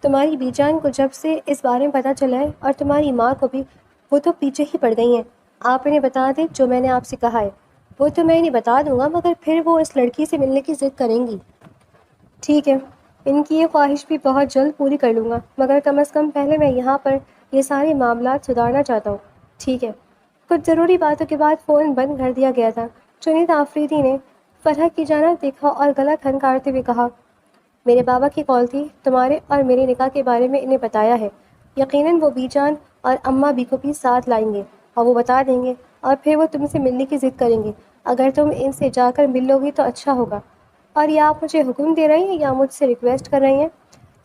تمہاری بی جان کو جب سے اس بارے میں پتہ چلا ہے اور تمہاری ماں کو بھی، وہ تو پیچھے ہی پڑ گئی ہیں۔ آپ انہیں بتا دیں جو میں نے آپ سے کہا ہے۔ وہ تو میں انہیں بتا دوں گا، مگر پھر وہ اس لڑکی سے ملنے کی ضد کریں گی۔ ٹھیک ہے، ان کی یہ خواہش بھی بہت جلد پوری کر لوں گا، مگر کم از کم پہلے میں یہاں پر یہ سارے معاملات سدھارنا چاہتا ہوں۔ ٹھیک ہے۔ کچھ ضروری باتوں کے بعد فون بند کر دیا گیا تھا۔ جنید آفریدی نے فرح کی جانب دیکھا اور گلا کھنکارتے ہوئے کہا، میرے بابا کی کال تھی، تمہارے اور میرے نکاح کے بارے میں انہیں بتایا ہے۔ یقیناً وہ بی جان اور اماں بھی کو بھی ساتھ لائیں گے اور وہ بتا دیں گے، اور پھر وہ تم سے ملنے کی ضد کریں گے۔ اگر تم ان سے جا کر مل لو گی تو اچھا ہوگا۔ اور یہ آپ مجھے حکم دے رہی ہیں یا مجھ سے ریکویسٹ کر رہی ہیں؟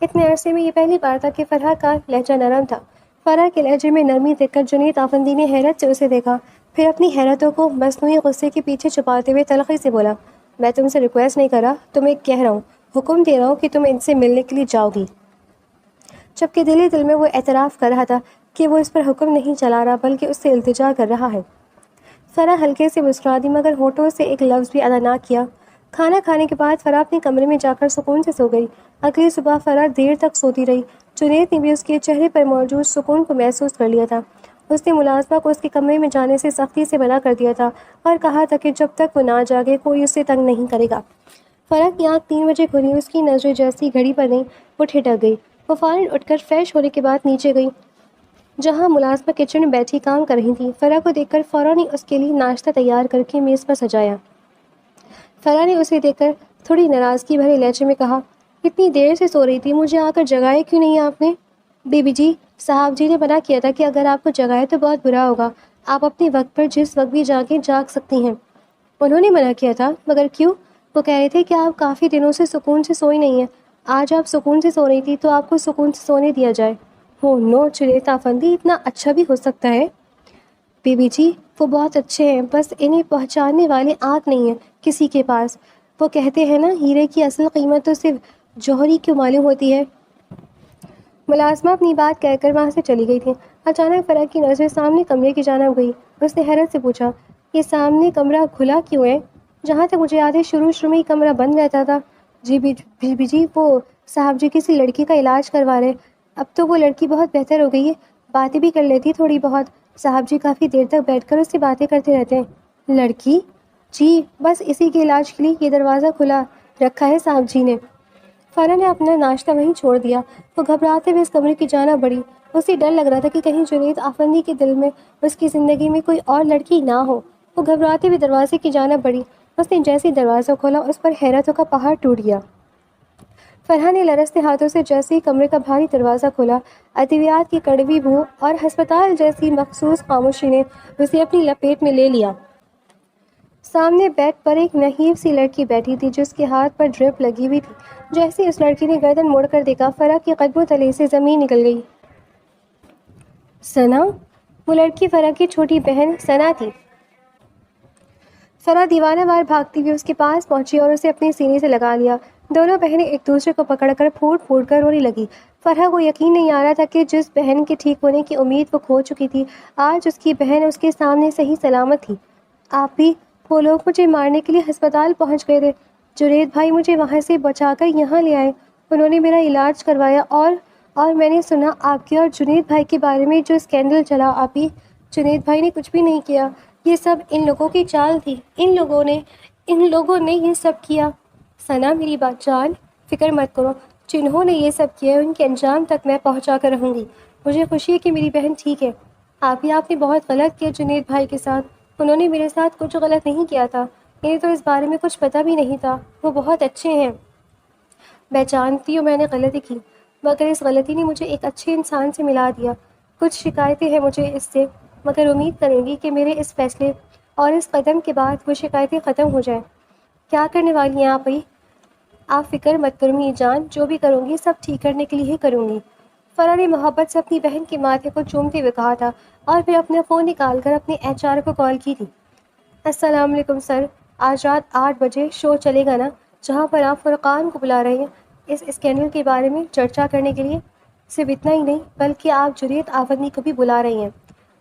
اتنے عرصے میں یہ پہلی بار تھا کہ فرح کا لہجہ نرم تھا۔ فرح کے لہجے میں نرمی دیکھ کر جنید آفندی نے حیرت سے اسے دیکھا، پھر اپنی حیرتوں کو مصنوعی غصے کے پیچھے چھپاتے ہوئے تلخی سے بولا، میں تم سے ریکویسٹ نہیں کر رہا، تمہیں کہہ رہا ہوں، حکم دے رہا ہوں کہ تم ان سے ملنے کے لیے جاؤ گی۔ جبکہ دل ہی دل میں وہ اعتراف کر رہا تھا کہ وہ اس پر حکم نہیں چلا رہا بلکہ اس سے التجا کر رہا ہے۔ فرح ہلکے سے مسکرا دی مگر ہونٹوں سے ایک لفظ بھی ادا نہ کیا۔ کھانا کھانے کے بعد فرح اپنے کمرے میں جا کر سکون سے سو گئی۔ اگلی صبح فرح دیر تک سوتی رہی۔ جنید نے بھی اس کے چہرے پر موجود سکون کو محسوس کر لیا تھا۔ اس نے ملازمہ کو اس کے کمرے میں جانے سے سختی سے منع کر دیا تھا اور کہا تھا کہ جب تک وہ نہ جاگے کوئی اسے تنگ نہیں کرے گا۔ فرح کی آنکھ 3 بجے کھلی۔ اس کی نظریں جیسی گھڑی پر گئیں وہ ٹھٹک گئی۔ وہ فوراً اٹھ کر فریش ہونے کے بعد نیچے گئی جہاں ملازمہ کچن میں بیٹھی کام کر رہی تھی۔ فرح کو دیکھ کر فوراً ہی اس کے لیے ناشتہ تیار کر کے میز پر سجایا۔ فرح نے اسے دیکھ کر تھوڑی ناراضگی بھرے لہجے میں کہا، اتنی دیر سے سو رہی تھی، مجھے آ کر جگایا کیوں نہیں آپ نے؟ بی بی جی، صاحب جی نے منع کیا تھا کہ اگر آپ کو جگائے تو بہت برا ہوگا، آپ اپنے وقت پر جس وقت بھی جاگ سکتی ہیں۔ انہوں نے منع کیا تھا؟ مگر کیوں؟ وہ کہہ رہے تھے کہ آپ کافی دنوں سے سکون سے سوئی نہیں ہیں، آج آپ سکون سے سو رہی تھی تو آپ کو سکون سے سونے دیا جائے۔ ہو نو جنید آفندی، اتنا اچھا بھی ہو سکتا ہے؟ بی بی جی، وہ بہت اچھے ہیں، بس انہیں پہچاننے والے آنکھ نہیں ہیں کسی کے پاس۔ وہ کہتے ہیں نا، ہیرے کی اصل قیمت تو صرف جوہری کیوں معلوم ہوتی ہے۔ ملازمہ اپنی بات کہہ کر وہاں سے چلی گئی تھی۔ اچانک فرح کی نظر سامنے کمرے کی جانب گئی۔ اس نے حیرت سے پوچھا، یہ سامنے کمرہ کھلا کیوں ہے؟ جہاں تک مجھے یاد ہے شروع میں ہی کمرہ بند رہتا تھا۔ جی بی بی جی، وہ صاحب جی کسی لڑکی کا علاج کروا رہے، اب تو وہ لڑکی بہت بہتر ہو گئی ہے، باتیں بھی کر لیتی تھوڑی بہت۔ صاحب جی کافی دیر تک بیٹھ کر اس سے باتیں کرتے رہتے ہیں۔ لڑکی؟ جی، بس اسی کے علاج کے لیے یہ دروازہ کھلا رکھا ہے صاحب جی نے۔ فرح نے اپنا ناشتہ وہیں چھوڑ دیا۔ وہ گھبراتے ہوئے اس کمرے کی جانب بڑھی۔ اسے ڈر لگ رہا تھا کہ کہیں جنید آفندی کے دل میں اس کی زندگی میں کوئی اور لڑکی نہ ہو۔ وہ گھبراتے ہوئے دروازے کی جانب بڑھی۔ اس نے جیسے ہی دروازہ کھولا اس پر حیرتوں کا پہاڑ ٹوٹ گیا۔ فرح نے لرزتے ہاتھوں سے جیسے ہی کمرے کا بھاری دروازہ کھولا، ادویات کی کڑوی بو اور ہسپتال جیسی مخصوص خاموشی نے اسے اپنی لپیٹ میں لے لیا۔ سامنے بیڈ پر ایک نحیف سی لڑکی بیٹھی تھی جس کے ہاتھ پر ڈرپ لگی ہوئی تھی۔ جیسے اس لڑکی نے گردن موڑ کر دیکھا، فرح کے قدموں تلے سے زمین نکل گئی۔ ثنا؟ وہ لڑکی فرح کی چھوٹی بہن ثنا تھی۔ فرح دیوانہ وار بھاگتی ہوئی اس کے پاس پہنچی اور اسے اپنے سینے سے لگا لیا۔ دونوں بہنیں ایک دوسرے کو پکڑ کر پھوٹ پھوٹ کر رونے لگی۔ فرح کو یقین نہیں آ رہا تھا کہ جس بہن کے ٹھیک ہونے کی امید وہ کھو چکی تھی، آج اس کی بہن اس کے سامنے صحیح سلامت تھی۔ آپ بھی؟ وہ لوگ مجھے مارنے کے لیے ہسپتال پہنچ گئے تھے۔ جنید بھائی مجھے وہاں سے بچا کر یہاں لے آئے۔ انہوں نے میرا علاج کروایا اور میں نے سنا آپ کے اور جنید بھائی کے بارے میں جو اسکینڈل چلا۔ آپ ہی؟ جنید بھائی نے کچھ بھی نہیں کیا، یہ سب ان لوگوں کی چال تھی۔ ان لوگوں نے یہ سب کیا۔ ثنا میری بات جان، فکر مت کرو، جنہوں نے یہ سب کیا ان کے انجام تک میں پہنچا کر رہوں گی۔ مجھے خوشی ہے کہ میری بہن ٹھیک ہے۔ آپ نے بہت غلط کیا جنید بھائی کے ساتھ۔ انہوں نے میرے ساتھ کچھ غلط نہیں کیا تھا، انہیں تو اس بارے میں کچھ پتہ بھی نہیں تھا۔ وہ بہت اچھے ہیں۔ میں جانتی ہوں میں نے غلطی کی، مگر اس غلطی نے مجھے ایک اچھے انسان سے ملا دیا۔ کچھ شکایتیں ہیں مجھے اس سے، مگر امید کروں گی کہ میرے اس فیصلے اور اس قدم کے بعد وہ شکایتیں ختم ہو جائیں۔ کیا کرنے والی ہیں آپ ہی؟ آپ فکر مت کرو میری جان، جو بھی کروں گی سب ٹھیک کرنے کے لیے ہی کروں گی۔ فرح نے محبت سے اپنی بہن کے ماتھے کو چومتے ہوئے کہا تھا اور پھر اپنا فون نکال کر اپنے HR کو کال کی تھی۔ السلام علیکم سر، آج رات 8 بجے شو چلے گا نا، جہاں پر آپ فرقان کو بلا رہے ہیں اس اسکینڈل کے بارے میں چرچا کرنے کے لیے؟ صرف اتنا ہی نہیں بلکہ آپ جنید آفندی کو بھی بلا رہی ہیں۔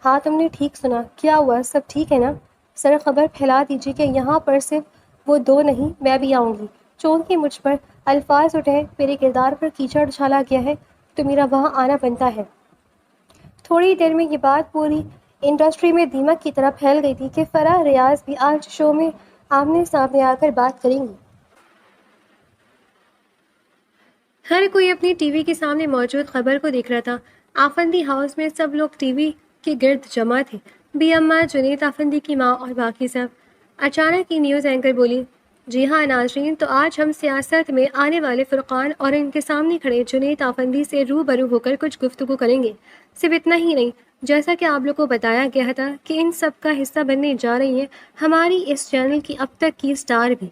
ہاں تم نے ٹھیک سنا، کیا ہوا، سب ٹھیک ہے نا؟ سر خبر پھیلا دیجیے کہ یہاں پر صرف وہ دو نہیں میں بھی آؤں گی۔ چونکہ مجھ پر الفاظ اٹھے، میرے کردار پر کیچڑ اچھالا گیا ہے تو میرا وہاں آنا بنتا ہے۔ تھوڑی دیر میں یہ بات پوری انڈسٹری میں دیمک کی طرح پھیل گئی تھی کہ فرح ریاض بھی آج شو میں آمنے سامنے آ کر بات کریں گی۔ ہر کوئی اپنی ٹی وی کے سامنے موجود خبر کو دیکھ رہا تھا۔ آفندی ہاؤس میں سب لوگ ٹی وی کے گرد جمع تھے، بی اماں، جنید آفندی کی ماں اور باقی سب۔ اچانک ہی نیوز اینکر بولی، جی ہاں ناظرین، تو آج ہم سیاست میں آنے والے فرقان اور ان کے سامنے کھڑے جنید آفندی سے روبرو ہو کر کچھ گفتگو کریں گے۔ صرف اتنا ہی نہیں، جیسا کہ آپ لوگ کو بتایا گیا تھا کہ ان سب کا حصہ بننے جا رہی ہیں ہماری اس چینل کی اب تک کی سٹار بھی،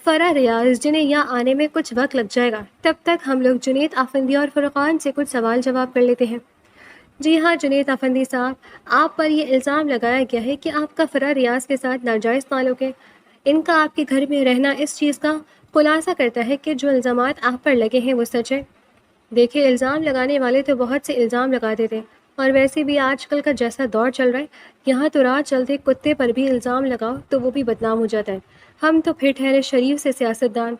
فرح ریاض، جنہیں یہاں آنے میں کچھ وقت لگ جائے گا۔ تب تک ہم لوگ جنید آفندی اور فرقان سے کچھ سوال جواب کر لیتے ہیں۔ جی ہاں جنید آفندی صاحب، آپ پر یہ الزام لگایا گیا ہے کہ آپ کا فرح ریاض کے ساتھ ناجائز تعلق ہے۔ ان کا آپ کے گھر میں رہنا اس چیز کا خلاصہ کرتا ہے کہ جو الزامات آپ پر لگے ہیں وہ سچ ہے۔ دیکھیں، الزام لگانے والے تو بہت سے الزام لگاتے تھے، اور ویسے بھی آج کل کا جیسا دور چل رہا ہے، یہاں تو راہ چلتے کتے پر بھی الزام لگاؤ تو وہ بھی بدنام ہو جاتا ہے۔ ہم تو پھر ٹھہرے شریف سے سیاستدان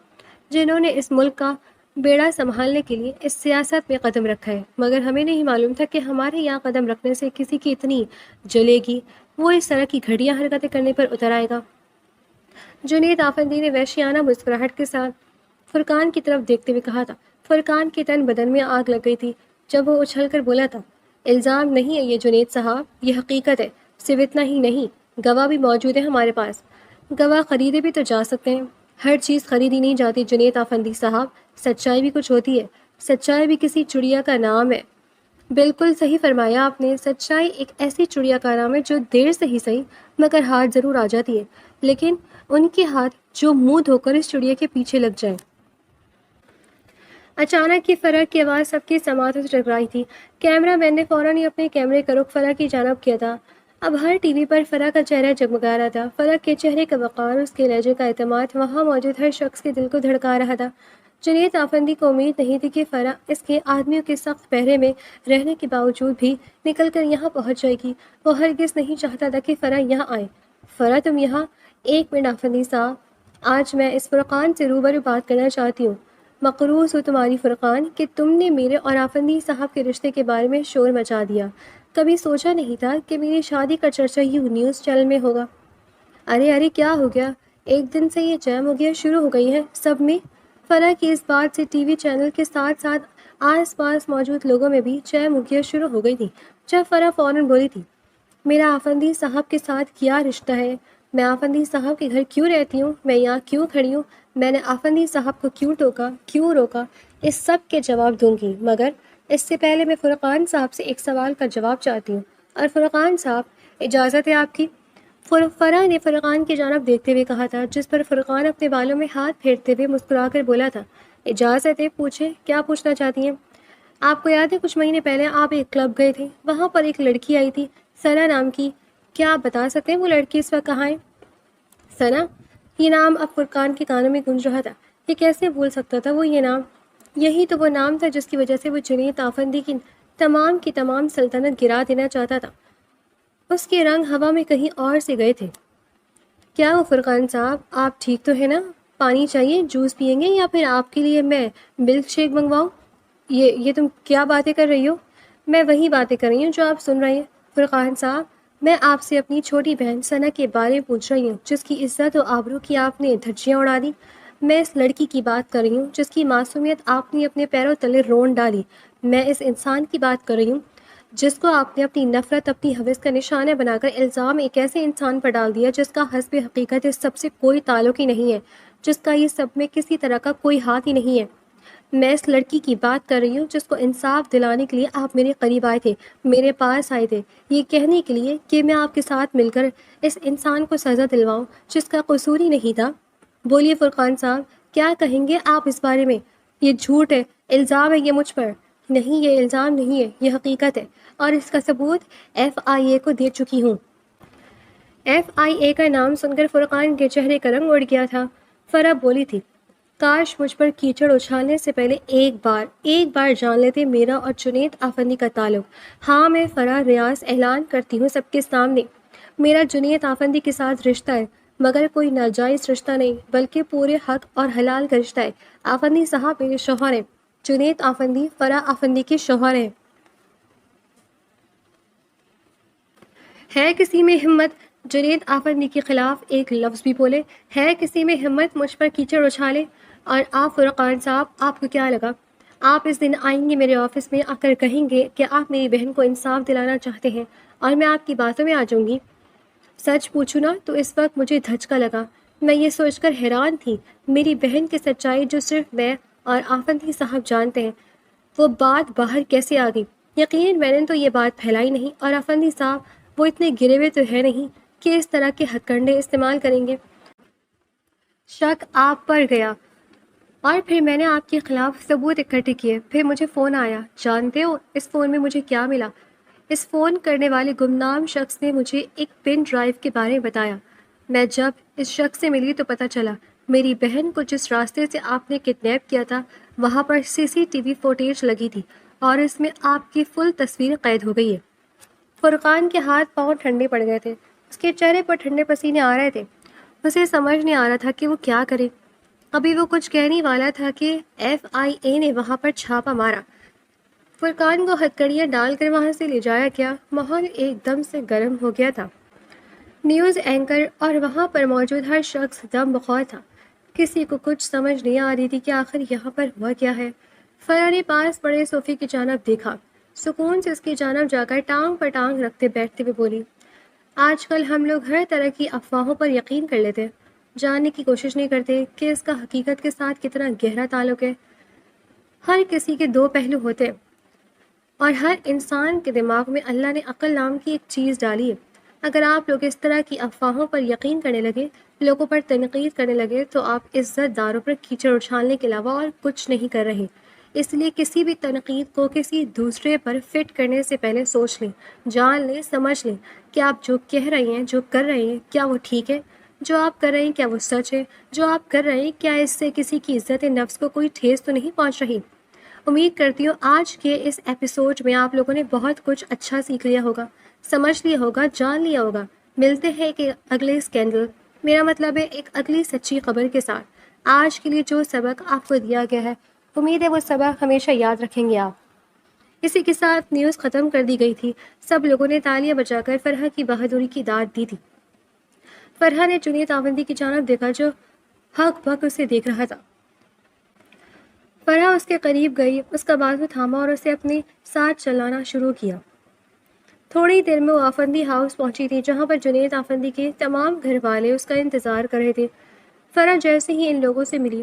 جنہوں نے اس ملک کا بیڑا سنبھالنے کے لیے اس سیاست میں قدم رکھا ہے، مگر ہمیں نہیں معلوم تھا کہ ہمارے یہاں قدم رکھنے سے کسی کی اتنی جلے گی، وہ اس طرح کی گھٹیا حرکتیں کرنے پر اتر آئے گا۔ جنید آفندی نے وحشیانہ مسکراہٹ کے ساتھ فرقان کی طرف دیکھتے ہوئے کہا تھا۔ فرقان کے تن بدن میں آگ لگ گئی تھی جب وہ اچھل کر بولا تھا، الزام نہیں ہے یہ جنید صاحب، یہ حقیقت ہے۔ صرف اتنا ہی نہیں، گواہ بھی موجود ہے ہمارے پاس۔ گواہ خریدے بھی تو جا سکتے ہیں۔ ہر چیز خریدی نہیں جاتی جنید آفندی صاحب، سچائی بھی کچھ ہوتی ہے، سچائی بھی کسی چڑیا کا نام ہے۔ بالکل صحیح فرمایا آپ نے، سچائی ایک ایسی چڑیا کا نام ہے جو دیر سے ہی صحیح مگر ہاتھ ضرور آ جاتی ہے، لیکن ان کے ہاتھ جو منہ دھو کر اس چڑیا کے پیچھے لگ جائیں۔ اچانک کی فرح کی آواز سب کی سماعتوں سے ٹکرائی تھی۔ کیمرہ مین نے فوراً ہی اپنے کیمرے کا رخ فرح کی جانب کیا تھا۔ اب ہر ٹی وی پر فرح کا چہرہ جگمگا رہا تھا۔ فرح کے چہرے کا وقار، اس کے لہجے کا اعتماد وہاں موجود ہر شخص کے دل کو دھڑکا رہا تھا۔ جنید آفندی کو امید نہیں تھی کہ فرح اس کے آدمیوں کے سخت پہرے میں رہنے کے باوجود بھی نکل کر یہاں پہنچ جائے گی۔ وہ ہرگز نہیں چاہتا تھا کہ فرح یہاں آئے۔ فرح تم یہاں؟ ایک منٹ آفندی صاحب، آج میں اس فرقان سے روبرو بات کرنا چاہتی ہوں۔ مقروض ہو تمہاری فرقان کہ تم نے میرے اور آفندی صاحب کے رشتے کے بارے میں شور مچا دیا۔ کبھی سوچا نہیں تھا کہ میری شادی کا چرچا یہ نیوز چینل میں ہوگا۔ ارے کیا ہو گیا؟ ایک دن سے یہ جیم ہو گیا شروع ہو گئی ہے سب میں۔ فرح کی اس بات سے ٹی وی چینل کے ساتھ ساتھ آس پاس موجود لوگوں میں بھی جیم ہو گیا شروع ہو گئی تھی۔ جب فرح فوراً بولی تھی، میرا آفندی صاحب کے ساتھ کیا رشتہ ہے؟ میں آفندی صاحب کے گھر کیوں رہتی ہوں؟ میں یہاں کیوں کھڑی ہوں؟ میں نے آفندی صاحب کو کیوں ٹوکا، کیوں روکا؟ اس سب کے جواب دوں گی، مگر اس سے پہلے میں فرقان صاحب سے ایک سوال کا جواب چاہتی ہوں۔ اور فرقان صاحب، اجازت ہے آپ کی؟ فرح نے فرقان کی جانب دیکھتے ہوئے کہا تھا، جس پر فرقان اپنے بالوں میں ہاتھ پھیرتے ہوئے مسکرا کر بولا تھا، اجازت ہے، پوچھیں کیا پوچھنا چاہتی ہیں؟ آپ کو یاد ہے کچھ مہینے پہلے آپ ایک کلب گئے تھے، وہاں پر ایک لڑکی آئی تھی، ثنا نام کی، کیا آپ بتا سکتے ہیں وہ لڑکی اس وقت کہاں ہے؟ ثنا، یہ نام اب فرقان کے کانوں میں گونج رہا تھا، یہ کیسے بھول سکتا تھا وہ یہ نام؟ یہی تو وہ نام تھا جس کی وجہ سے وہ جنید آفندی کی تمام سلطنت گرا دینا چاہتا تھا۔ اس کے رنگ ہوا میں کہیں اور سے گئے تھے۔ کیا ہو فرقان صاحب، آپ ٹھیک تو ہے نا؟ پانی چاہیے، جوس پئیں گے یا پھر آپ کے لیے میں ملک شیک منگواؤں؟ یہ تم کیا باتیں کر رہی ہو؟ میں وہی باتیں کر رہی ہوں جو آپ سن رہے ہیں فرقان صاحب۔ میں آپ سے اپنی چھوٹی بہن ثنا کے بارے میں پوچھ رہی ہوں، جس کی عزت و آبرو کی آپ نے دھجیاں اڑا دی۔ میں اس لڑکی کی بات کر رہی ہوں جس کی معصومیت آپ نے اپنے پیروں تلے رون ڈالی۔ میں اس انسان کی بات کر رہی ہوں جس کو آپ نے اپنی نفرت، اپنی ہوس کا نشانہ بنا کر الزام ایک ایسے انسان پر ڈال دیا جس کا حسب حقیقت اس سب سے کوئی تعلق ہی نہیں ہے، جس کا یہ سب میں کسی طرح کا کوئی ہاتھ ہی نہیں ہے۔ میں اس لڑکی کی بات کر رہی ہوں جس کو انصاف دلانے کے لیے آپ میرے قریب آئے تھے، میرے پاس آئے تھے، یہ کہنے کے لیے کہ میں آپ کے ساتھ مل کر اس انسان کو سزا دلواؤں جس کا قصور ہی نہیں تھا۔ بولیے فرقان صاحب، کیا کہیں گے آپ اس بارے میں؟ یہ جھوٹ ہے، الزام ہے یہ مجھ پر۔ نہیں، یہ الزام نہیں ہے، یہ حقیقت ہے، اور اس کا ثبوت FIA کو دے چکی ہوں۔ FIA کا نام سن کر فرقان کے چہرے کا رنگ اڑ گیا تھا۔ فرح بولی تھی، کاش مجھ پر کیچڑ اچھالنے سے پہلے ایک بار جان لیتے میرا اور جنید آفندی کا تعلق۔ ہاں، میں فرح ریاض اعلان کرتی ہوں سب کے سامنے، میرا جنید آفندی کے ساتھ رشتہ ہے، مگر کوئی ناجائز رشتہ نہیں، بلکہ پورے حق اور حلال کا رشتہ ہے۔ آفندی صاحب میرے شوہر ہیں، جنید آفندی فرح آفندی کے شوہر ہیں۔ ہے کسی میں ہمت جنید آفندی کے خلاف ایک لفظ بھی بولے؟ ہے کسی میں ہمت مجھ پر کیچڑ اچھالے؟ اور آپ فرقان صاحب، آپ کو کیا لگا آپ اس دن آئیں گے میرے آفس میں، آ کر کہیں گے کہ آپ میری بہن کو انصاف دلانا چاہتے ہیں اور میں آپ کی باتوں میں آ جاؤں گی؟ سچ پوچھوں نا تو اس وقت مجھے دھچکا لگا۔ میں یہ سوچ کر حیران تھی، میری بہن کی سچائی جو صرف میں اور آفندی صاحب جانتے ہیں، وہ بات باہر کیسے آ گئی؟ یقیناً میں نے تو یہ بات پھیلائی نہیں، اور آفندی صاحب وہ اتنے گرے ہوئے تو ہے نہیں کہ اس طرح کے ہتھ کنڈے استعمال کریں گے۔ شک آپ پر گیا اور پھر میں نے آپ کے خلاف ثبوت اکٹھے کیے، پھر مجھے فون آیا۔ جانتے ہو اس فون میں مجھے کیا ملا؟ اس فون کرنے والے گمنام شخص نے مجھے ایک پن ڈرائیو کے بارے میں بتایا۔ میں جب اس شخص سے ملی تو پتہ چلا میری بہن کو جس راستے سے آپ نے کڈنیپ کیا تھا وہاں پر CCTV فوٹیج لگی تھی، اور اس میں آپ کی فل تصویر قید ہو گئی ہے۔ فرقان کے ہاتھ پاؤں ٹھنڈے پڑ گئے تھے، اس کے چہرے پر ٹھنڈے پسینے آ رہے تھے۔ اسے سمجھ نہیں آ رہا تھا کہ وہ کیا کرے۔ ابھی وہ کچھ کہنے والا تھا کہ FIA نے وہاں پر چھاپا مارا، فرقان کو ہتھکڑیاں ڈال کر وہاں سے لے جایا گیا۔ ماحول ایک دم سے گرم ہو گیا تھا۔ نیوز اینکر اور وہاں پر موجود ہر شخص دم بخور تھا۔ کسی کو کچھ سمجھ نہیں آ رہی تھی کہ آخر یہاں پر ہوا کیا ہے۔ فرح نے پاس پڑے صوفے کی جانب دیکھا، سکون سے اس کی جانب جا کر ٹانگ پر ٹانگ رکھتے بیٹھتے ہوئے بولی، آج کل ہم لوگ ہر طرح کی افواہوں پر یقین کر لیتے، جاننے کی کوشش نہیں کرتے کہ اس کا حقیقت کے ساتھ کتنا گہرا تعلق ہے۔ ہر کسی کے دو پہلو ہوتے ہیں، اور ہر انسان کے دماغ میں اللہ نے عقل نام کی ایک چیز ڈالی ہے۔ اگر آپ لوگ اس طرح کی افواہوں پر یقین کرنے لگے، لوگوں پر تنقید کرنے لگے، تو آپ عزت داروں پر کیچڑ اچھالنے کے علاوہ اور کچھ نہیں کر رہے۔ اس لیے کسی بھی تنقید کو کسی دوسرے پر فٹ کرنے سے پہلے سوچ لیں، جان لیں، سمجھ لیں کہ آپ جو کہہ رہے ہیں، جو کر رہے ہیں، کیا وہ ٹھیک ہے؟ جو آپ کر رہے ہیں کیا وہ سچ ہے؟ جو آپ کر رہے ہیں کیا اس سے کسی کی عزت نفس کو کوئی ٹھیس تو نہیں پہنچ رہی؟ امید کرتی ہوں آج کے اس ایپیسوڈ میں آپ لوگوں نے بہت کچھ اچھا سیکھ لیا ہوگا، سمجھ لیا ہوگا، جان لیا ہوگا۔ ملتے ہیں ایک اگلے اسکینڈل، میرا مطلب ہے ایک اگلی سچی خبر کے ساتھ۔ آج کے لیے جو سبق آپ کو دیا گیا ہے، امید ہے وہ سبق ہمیشہ یاد رکھیں گے آپ۔ اسی کے ساتھ نیوز ختم کر دی گئی تھی۔ سب لوگوں نے تالیاں بجا کر فرح کی بہادری کی داد دی تھی۔ فرح نے جنید آفندی کی جانب دیکھا جو ہک بک اسے دیکھ رہا تھا۔ فرح اس کے قریب گئی، اس کا بازو تھاما اور اسے اپنے ساتھ چلانا شروع کیا۔ تھوڑی دیر میں وہ آفندی ہاؤس پہنچی تھی، جہاں پر جنید آفندی کے تمام گھر والے اس کا انتظار کر رہے تھے۔ فرح جیسے ہی ان لوگوں سے ملی،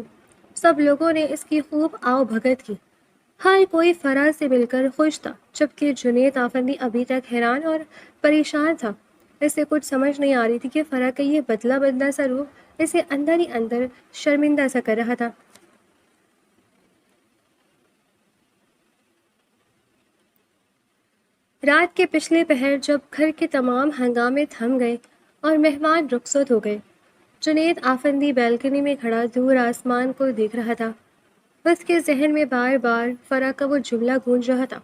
سب لوگوں نے اس کی خوب آؤ بھگت کی۔ ہر کوئی فرح سے مل کر خوش تھا، جبکہ جنید آفندی ابھی تک حیران اور پریشان تھا۔ اسے کچھ سمجھ نہیں آ رہی تھی کہ فرح کا یہ بدلا بدلا سا روح اسے اندر ہی اندر شرمندہ سا کر رہا تھا۔ رات کے پچھلے پہر جب گھر کے تمام ہنگامے تھم گئے اور مہمان رخصت ہو گئے، جنید آفندی بیلکنی میں کھڑا دور آسمان کو دیکھ رہا تھا۔ اس کے ذہن میں بار بار فرح کا وہ جملہ گونج رہا تھا،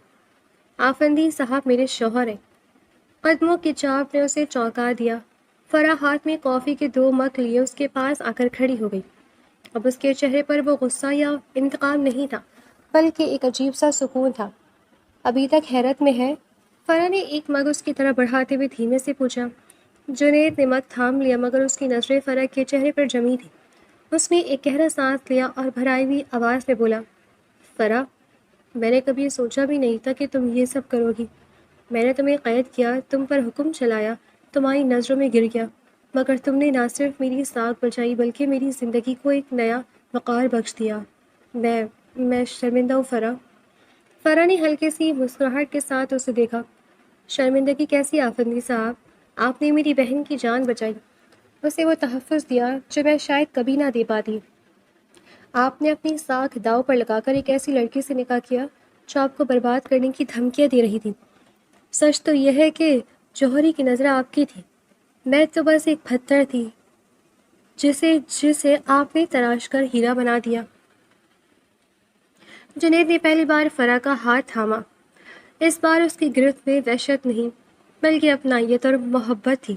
آفندی صاحب میرے شوہر ہیں۔ قدموں کی چاپ نے اسے چونکا دیا۔ فرح ہاتھ میں کافی کے 2 مگ لیے اس کے پاس آ کر کھڑی ہو گئی۔ اب اس کے چہرے پر وہ غصہ یا انتقام نہیں تھا، بلکہ ایک عجیب سا سکون تھا۔ ابھی تک حیرت میں ہے؟ فرح نے ایک مگ اس کی طرف بڑھاتے ہوئے دھیمے سے پوچھا۔ جنید نے مگ تھام لیا مگر اس کی نظریں فرح کے چہرے پر جمی تھیں۔ اس نے ایک گہرا سانس لیا اور بھرائی ہوئی آواز میں بولا، فرح، میں نے کبھی سوچا بھی نہیں تھا کہ تم یہ سب کرو گی۔ میں نے تمہیں قید کیا، تم پر حکم چلایا، تمہاری نظروں میں گر گیا، مگر تم نے نہ صرف میری ساکھ بچائی بلکہ میری زندگی کو ایک نیا وقار بخش دیا۔ میں شرمندہ ہوں فرح۔ فرح نے ہلکی سی مسکراہٹ کے ساتھ اسے دیکھا۔ شرمندگی کیسی آفندی صاحب؟ آپ نے میری بہن کی جان بچائی، اسے وہ تحفظ دیا جو میں شاید کبھی نہ دے پاتی۔ آپ نے اپنی ساکھ داؤ پر لگا کر ایک ایسی لڑکی سے نکاح کیا جو آپ کو برباد کرنے کی دھمکیاں دے رہی تھی۔ سچ تو یہ ہے کہ جوہری کی نظر آپ کی تھی، میں تو بس ایک پتھر تھی جسے آپ نے تراش کر ہیرا بنا دیا۔ جنید نے پہلی بار فرح کا ہاتھ تھاما۔ اس بار اس کی گرفت میں وحشت نہیں بلکہ اپنائیت اور محبت تھی۔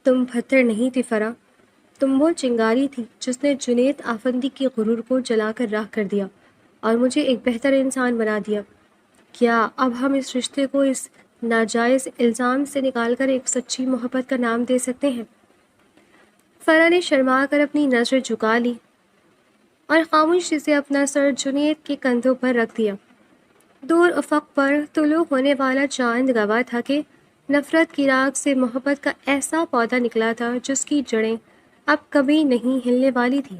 تم پتھر نہیں تھی فرح، تم وہ چنگاری تھی جس نے جنید آفندی کے غرور کو جلا کر راکھ کر دیا اور مجھے ایک بہتر انسان بنا دیا۔ کیا اب ہم اس رشتے کو اس ناجائز الزام سے نکال کر ایک سچی محبت کا نام دے سکتے ہیں؟ فرح نے شرما کر اپنی نظر جھکا لی اور خاموشی سے اپنا سر جنید کے کندھوں پر رکھ دیا۔ دور افق پر طلوع ہونے والا چاند گواہ تھا کہ نفرت کی راکھ سے محبت کا ایسا پودا نکلا تھا جس کی جڑیں اب کبھی نہیں ہلنے والی تھی۔